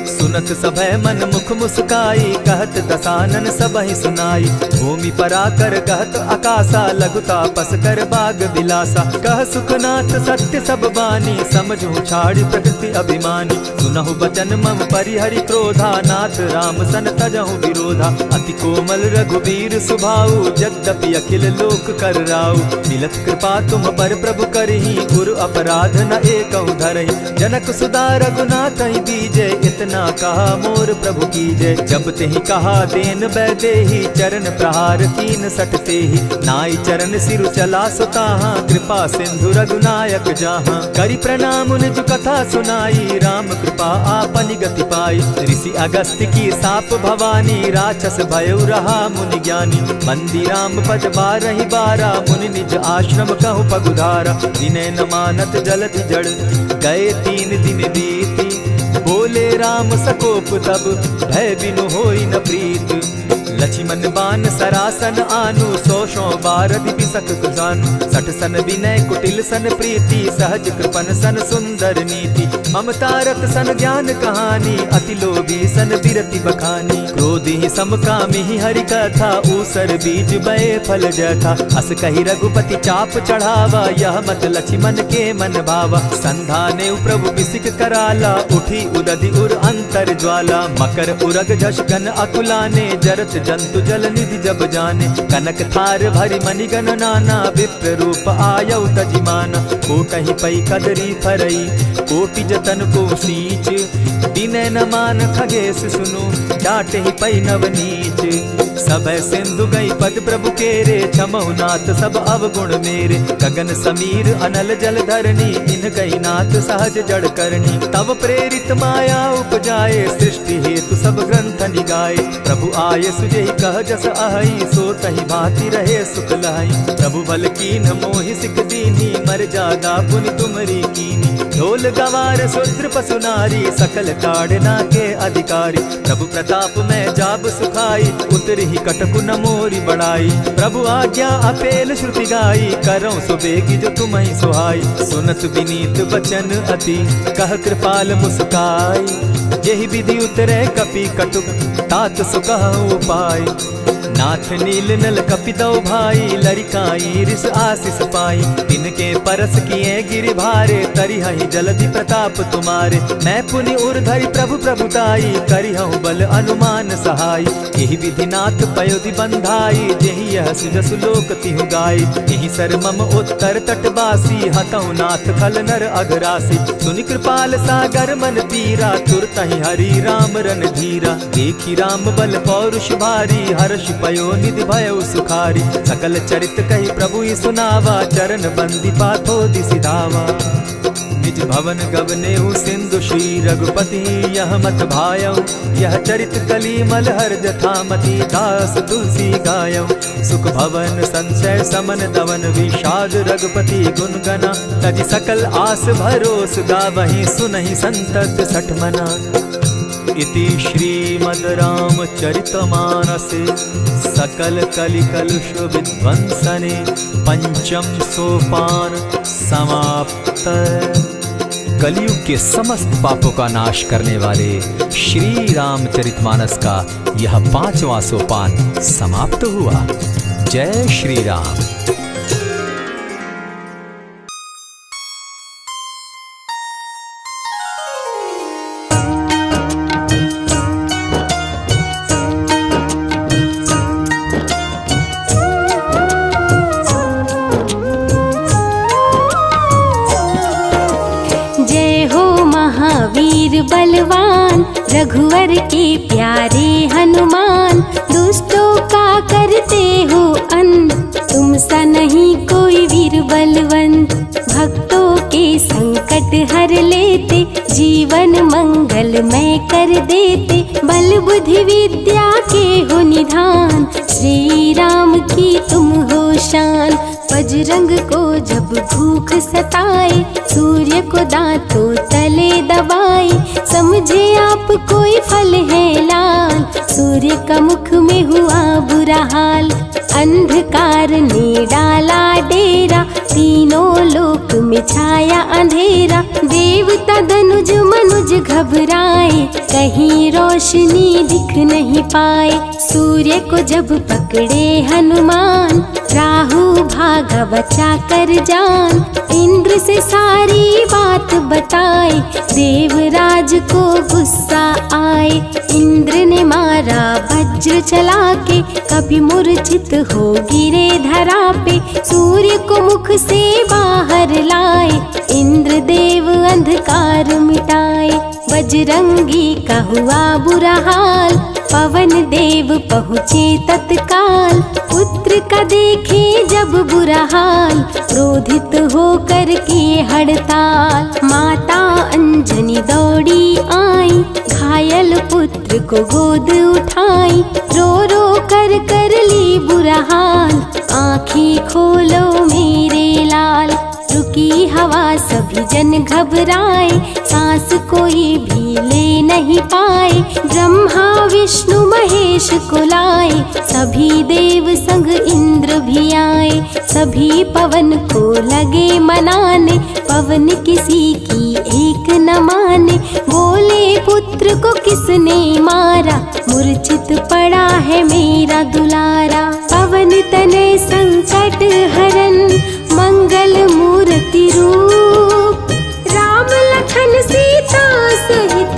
सुनत सभय मन मुख मुस्काई, कहत दसानन सबहि सुनाई। भूमि पराकर कहत आकाशा, लघुता पस कर बाग बिलासा। कह सुखनाथ सत्य सब बानी, समझू छाड़ प्रकृति अभिमानी। सुनहु बचन मम परिहरि क्रोधा, नाथ राम सन तजहु विरोधा। अति कोमल रघुबीर सुभाऊ, यद्यपि अखिल लोक कर राऊ। मिलत कृपा तुम पर प्रभु करही, गुरु अपराध न एकहु धरहि। जनक सुदा रघुनाथ ही दीजे, इतना कहा मोर प्रभु की जय। जब तेहि कहा देन बैदेही, चरण प्रहार कीन सटते ही। नाई चरण सिरु चला सुताहा, कृपा सिंधु रघुनायक जाहा। करि प्रणाम निज कथा सुनाई, राम कृपा आपनि गति पाई। ऋषि अगस्त की साप भवानी, राक्षस भयउ रहा मुनि ज्ञानी। बंदी राम पद बारहि बारा, मुनि निज आश्रम कहु पगुधारा। विनय न मानत जलधि जड़, गए 3 दिन बीती। बोले राम सकोप तब, भय बिनु होई न प्रीत। लक्ष्मण बान सरासन आनु, 100 बारधि बिसक जानु। 60 सन विनय कुटिल सन प्रीति, सहज कृपन सन सुंदर नीति। ममता रत सन ज्ञान कहानी, अति लोभी सन बिरति बखानी। क्रोधि समकामी हरि कथा, ऊसर बीज बय फल जथा। अस कहि रघुपति चाप चढ़ावा, यह मत लक्ष्मण के मन भावा। संधाने प्रभु बिसिक कराला, उठी उदधि उर अंतर ज्वाला। मकर उरग झष घन अकुलाने, जरत जंतु जल निधि जब जाने। कनक थार भरी मणिगण नाना, विप्र रूप आयौ तजिमाना। कोटहि पै कदरी फरई, कोटि जतन को सींच। विनय न मान खगेश सुनु, डांटहि पै नवनीच। सबय सिंधु गई पद प्रभु केरे, छमहु नाथ सब अवगुण मेरे। गगन समीर अनल जल धरनी, इन गई नाथ सहज जड़ करनी। तब प्रेरित माया उपजाए, सृष्टि हेतु सब ग्रंथ निगाए। प्रभु आये सुजेहि कह जस अहई, सो तहि भांति रहे सुख लहई। प्रभु बल कीन्ह मोहि सिख दीन्ही, मर जादा पुनि तुमरी कीनी। ढोल गवार शूद्र पसु नारी, सकल ताड़ना के अधिकारी। प्रभु प्रताप में जाब सुखाई, उतरहि कटकु न मोरी बड़ाई। प्रभु आज्ञा अपेल श्रुति गाई, करौ सो बेगी जो तुम्हि सुहाई। सुनत विनीत बचन अति, कह कृपाल मुस्काई। जेहि विधि उतरे कपि कटुक, तात सो कहु उपाय। नाथ नील नल कपितौ भाई, लरिकाई रिस आशीष पाई। तिनके परस किए गिरि भारे, तरिहहि जलधि प्रताप तुम्हारे। मैं पुनि उर्धरि प्रभु प्रभुताई, करिहु बल अनुमान सहाय। एहि विधि नाथ पयोधि बंधाई, जेहि यह सुजसु लोक तिहु गाई। एहि सर मम उत्तर तटवासी, हतौ नाथ खल नर अघरासी। सुनि कृपाल सागर मन पीरा, तुरतहि हरि राम रन धीरा। देखि राम बल पौरुष भारी, हर्ष पयो निधि भयउ सुखारी। सकल चरित कहि प्रभु सुनावा, चरण बंदी पाथो दिसि धावा। निज भवन गवनेहु सिंधु श्री रघुपति, यह मत भायौ। यह चरित कली मलहर जथामति, दास तुलसी गायौ। सुख भवन संशय समन दवन, विषाद रघुपति गुण गना। तजि सकल आस भरोस, गावहि सुनहि संतत सठ मना। इति श्रीमद् रामचरितमानसे, सकल कलि कलुष विध्वंसने। पंचम सोपान समाप्त। कलयुग के समस्त पापों का नाश करने वाले श्री रामचरितमानस का यह 5वां सोपान समाप्त हुआ। जय श्री राम। महावीर बलवान, रघुवर के प्यारे हनुमान, दुष्टों का करते हो अंत, तुम सा नहीं कोई वीर बलवंत। भक्तों के संकट हर लेते, जीवन मंगलमय कर देते, बल बुद्धि विद्या के हो निधान, श्री राम की तुम हो शान। बजरंग को जब भूख सताए, सूर्य को दांतों तले दबाए, समझे आप कोई फल है लाल, सूर्य का मुख में हुआ बुरा हाल। अंधकार ने डाला डेरा, तीनों लोक में छाया अंधेरा, देवता धनुज मनुज घबराए, कहीं रोशनी दिख नहीं पाए। सूर्य को जब पकड़े हनुमान, राहु भागा बचा कर जान, इंद्र से सारी बात बताए, देवराज को गुस्सा आए। इंद्र ने मारा वज्र चला के, कभी मूर्छित हो गिरे धरा पे, सूर्य को मुख से बाहर लाए, इंद्र देव अंधकार मिटाए। बजरंगी का हुआ बुरा हाल, पवन देव पहुँचे तत्काल, पुत्र का देखे जब बुरा हाल, क्रोधित होकर किए हड़ताल। माता अंजनी दौड़ी आई, घायल पुत्र को गोद उठाई, रो रो कर ली बुरा हाल, आँखें खोलो मेरे लाल। रुकी हवा सभी जन घबराए, सांस कोई भी ले नहीं पाए, ब्रह्मा विष्णु महेश को लाए, सभी देव संग इंद्र भी आए। सभी पवन को लगे मनाने, पवन किसी की एक न माने, बोले पुत्र को किसने मारा, मूर्छित पड़ा है मेरा दुलारा। पवन तनय संकट हरन, मंगल मूर्ति रूप, राम लखन सीता सहित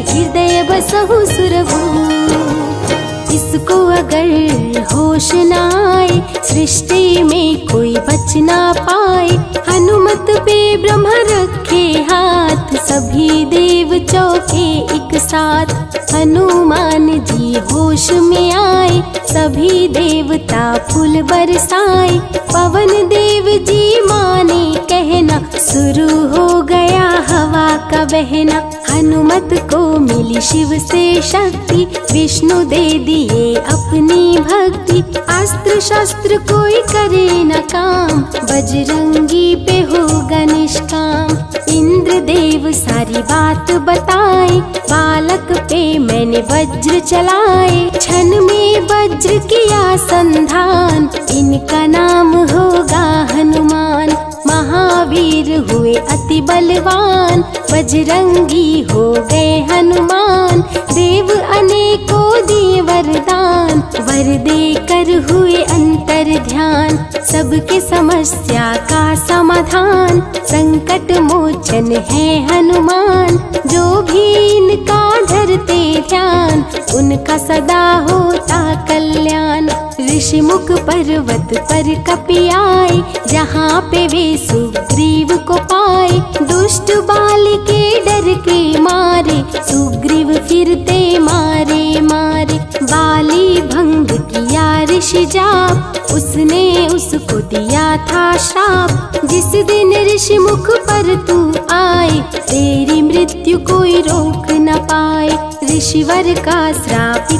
हृदय बसहु सुरभूप। इसको अगर होश न आए, सृष्टि में कोई बच ना पाए, हनुमत पे ब्रह्म रखे हाथ, सभी देव चौके एक साथ। हनुमान जी होश में आए, सभी देवता फूल बरसाए, पवन देव जी माने कहना, शुरू हो गया हवा का बहना। हनुमत को मिली शिव से शक्ति, विष्णु दे दिए अपनी भक्ति, अस्त्र शस्त्र कोई करे न काम, बजरंगी पे होगा निष्काम। इंद्र देव सारी बात बताए, बालक पे मैंने वज्र चलाए, क्षण में वज्र किया संधान, इनका नाम होगा हनुमान। महावीर हुए अति बलवान, बजरंगी हो गए हनुमान, देव अनेकों दिए वरदान, वर देकर हुए अंतर ध्यान। सबके समस्या का समाधान, संकट मोचन है हनुमान, जो भी इनका धरते ध्यान, उनका सदा होता कल्याण। ऋषि मुख पर्वत पर कपि आए, जहाँ पे वे सुग्रीव को पाए, दुष्ट बाल के डर के मारे, सुग्रीव फिरते मारे मारे। बाली भंग किया ऋषि जाप, उसने उसको दिया था श्राप, जिस दिन ऋषि मुख पर तू आए, तेरी मृत्यु कोई रोक न पाए। ऋषिवर का श्रापित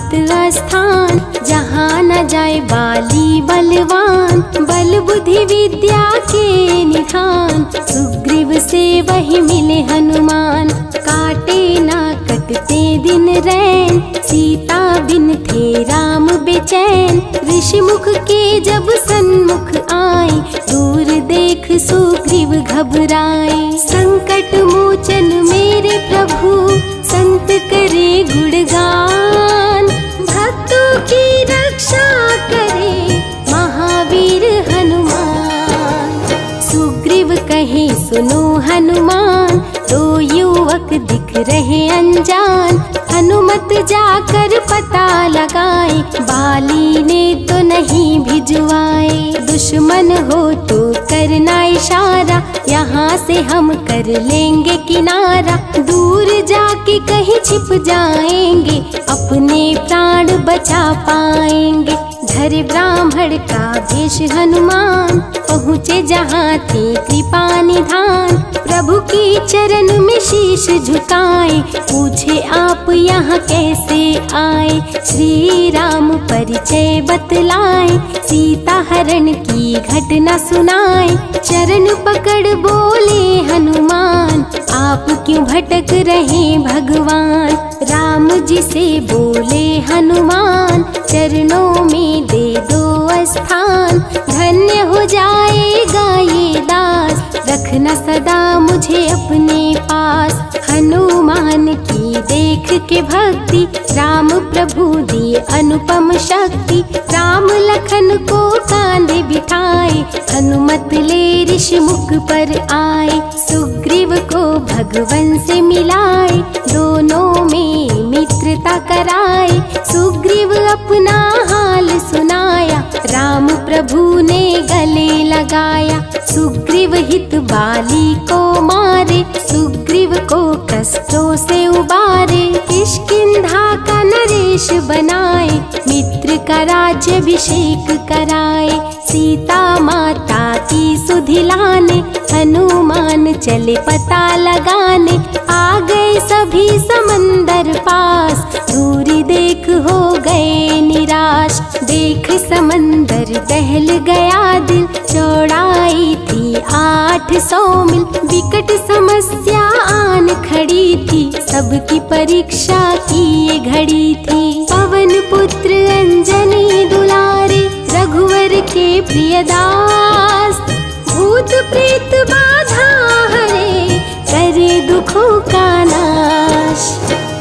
स्थान, जहाँ न जाए बाली बलवान, बल बुद्धि विद्या के निधान, सुग्रीव से वही मिले हनुमान। काटे ना कटते दिन रैन, सीता बिन थे राम बेचैन, ऋषि मुख के जब सन्मुख आए, दूर देख सुग्रीव घबराए। संकट मोचन मेरे प्रभु, संत करे गुणगान, भक्तों की रक्षा करे महावीर हनुमान। सुग्रीव कहे सुनो हनुमान, दो युवक दिख रहे अनजान, हनुमत जाकर पता लगाए, बाली ने तो नहीं भिजवाए। दुश्मन हो तो करना इशारा, यहाँ से हम कर लेंगे किनारा, दूर जाके कहीं छिप जाएंगे, अपने प्राण बचा पाएंगे। धरे ब्राह्मण का वेश हनुमान, पहुँचे जहाँ थे कृपा निधान। प्रभु की चरण में शीश झुकाए, पूछे आप यहाँ कैसे आए। श्री राम परिचय बतलाए, सीता हरण की घटना सुनाए। चरण पकड़ बोले हनुमान, आप क्यों भटक रहे भगवान। राम जी से बोले हनुमान, चरणों में दे दो स्थान। धन्य हो जाएगा ये दास, रखना सदा मुझे अपने पास। हनुमान की देख के भक्ति, राम प्रभु दिए अनुपम शक्ति। राम लखन को कांधे बिठाए, हनुमत ले ऋषि मुख पर आए। सुग्रीव को भगवन से मिलाए, दोनों में मित्रता कराए। सुग्रीव अपना हाल सुनाया, राम प्रभु ने गले लगाया। सुग्रीव हित बाली को मारे, सुग्रीव को कष्टों से उबारे। किष्किंधा का नरेश बनाए, मित्र का राज्याभिषेक कराए। सीता माता की सुधि लाने, हनुमान चले पता लगाने। आ गए सभी समंदर पास, दूरी देख हो गए निराश। देख समंदर दहल गया दिल, चौड़ाई थी 800 मील। विकट समस्या आन खड़ी थी, सबकी परीक्षा की ये घड़ी थी। पवन पुत्र अंजनी दुलारे, रघुवर के प्रिय दास। भूत प्रेत बाधा हरे, करे दुखों का नाश।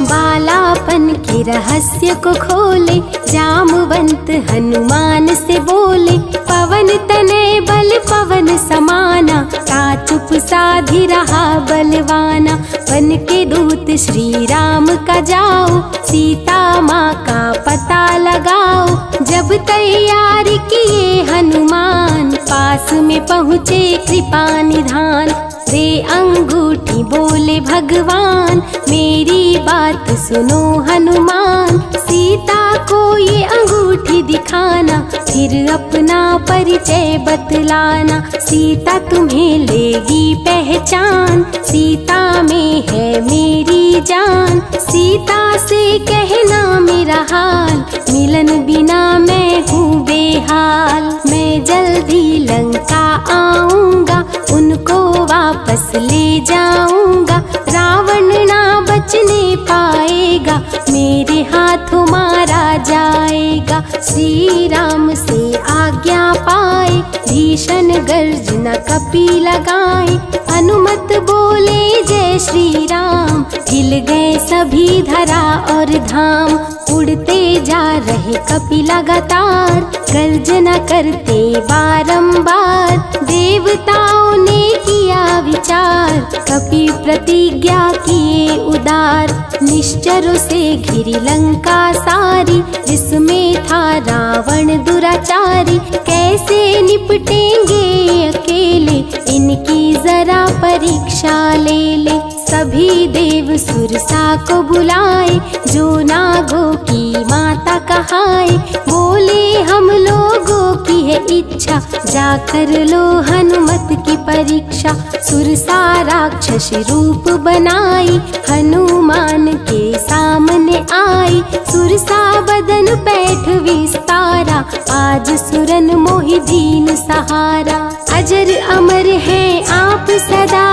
बालापन के रहस्य को खोले, जामवंत हनुमान से बोले। पवन तनय बल पवन समाना, का चुप साधी रहा बलवाना। बन के दूत श्री राम का जाओ, सीता माँ का पता लगाओ। जब तैयारी किए हनुमान, पास में पहुँचे कृपा निधान। दे अंगूठी बोले भगवान, मेरी बात सुनो हनुमान। सीता को ये अंगूठी दिखाना, फिर अपना परिचय बतलाना। सीता तुम्हें लेगी पहचान, सीता में है मेरी जान। सीता से कहना मेरा हाल, मिलन बिना मैं हूँ बेहाल। मैं जल्दी लंका आऊँगा, उनको वापस ले जाऊँगा। रावण ना बचने पाएगा, मेरे हाथों मारा जाएगा। श्री राम से आज्ञा पाए, भीषण गर्जना कपि लगाए। अनुमत बोले जय श्री राम, हिल गए सभी धरा और धाम। उड़ते जा रहे कपि लगातार, गर्जना करते बारंबार। देवताओं ने किया विचार, कपि प्रतिज्ञा किए उदार। निश्चरों से घिरी लंका सारी, जिसमें था रावण दुराचारी। कैसे निपटेंगे अकेले, इनकी जरा परीक्षा ले ले। सभी देव सुरसा को बुलाए, जो नागों की माता कहाए। बोले हम लोगों की है इच्छा, जाकर लो हनुमत की परीक्षा। सुरसा राक्षस रूप बनाई, हनुमान के सामने आई। सुरसा बदन पैठ विस्तारा, आज सुरन मोहि दीन सहारा। अजर अमर है आप सदा,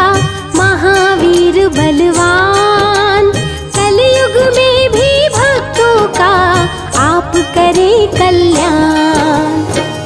महावीर बलवान। कलयुग में भी भक्तों का आप करें कल्याण।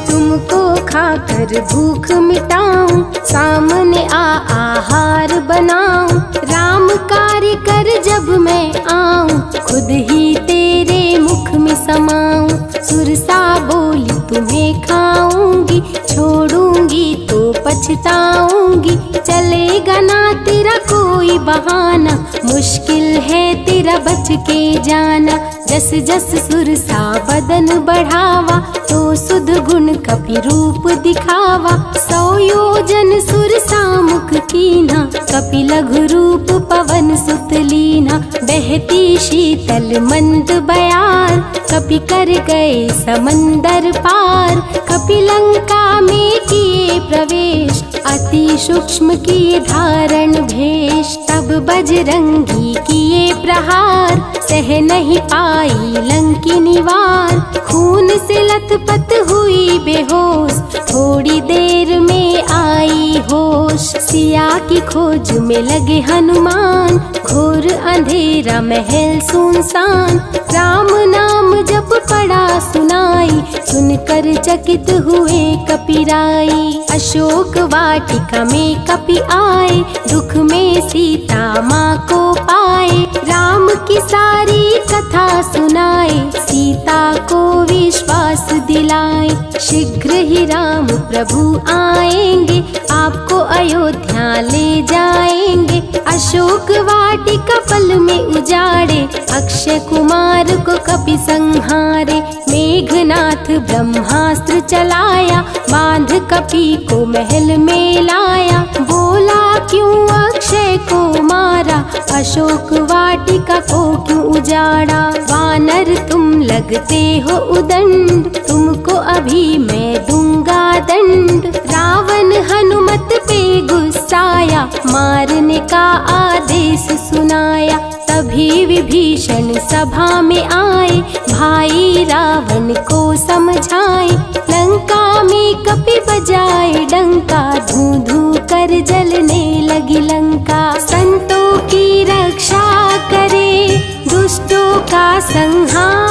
तुमको खाकर भूख मिटाऊं, सामने आहार बनाऊं। राम कार्य कर जब मैं आऊं, खुद ही तेरे मुख में समाऊं। सुरसा बोली तुम्हें खाऊंगी, छोड़ूंगी तो पछताऊंगी। चलेगा ना तेरा कोई बहाना, मुश्किल है तेरा बच के जाना। जस जस सुरसा बदन बढ़ावा, तो सुध गुण कपि रूप दिखावा। 100 योजन सुरसा मुख कीन्हा, कपि लघु रूप पवन सुत लीन्हा। बहती शीतल मंद बयार, कपि कर गए समंदर पार। कपि लंका में किए प्रवेश, अति सूक्ष्म किए धारण भेष। तब बजरंगी किए प्रहार, सह नहीं पाई लंकिनी वार। खून से लथपथ हुई बेहोश, थोड़ी देर में आई होश। सिया की खोज में लगे हनुमान, घोर अंधेरा महल सुनसान। राम नाम जप पड़ा सुनाई, सुनकर चकित हुए कपिराई। अशोक वाटिका में कपि आए, दुख में सीता माँ को पाए। राम की सारी कथा सुनाए, सीता को विश्वास दिलाए। शीघ्र ही राम प्रभु आएंगे, आपको अयोध्या ले जाएंगे। अशोक वाटिका पल में उजाड़े, अक्षय कुमार को कपि संहारे। मेघनाथ ब्रह्मास्त्र चलाया, बांध कपि को महल में लाया। बोला क्यों अक्षय को मारा, अशोक वाटिका को क्यों उजाड़ा। वानर तुम लगते हो उदंड, तुमको अभी मैं दूंगा दंड। रावण हनुमत पे गुस्साया, मारने का आदेश सुनाया। तभी विभीषण सभा में आए, भाई रावण को समझाए। लंका में कपि बजाए डंका, धू धू कर जलने लगी लंका। संतों की रक्षा करे, दुष्टों का संहार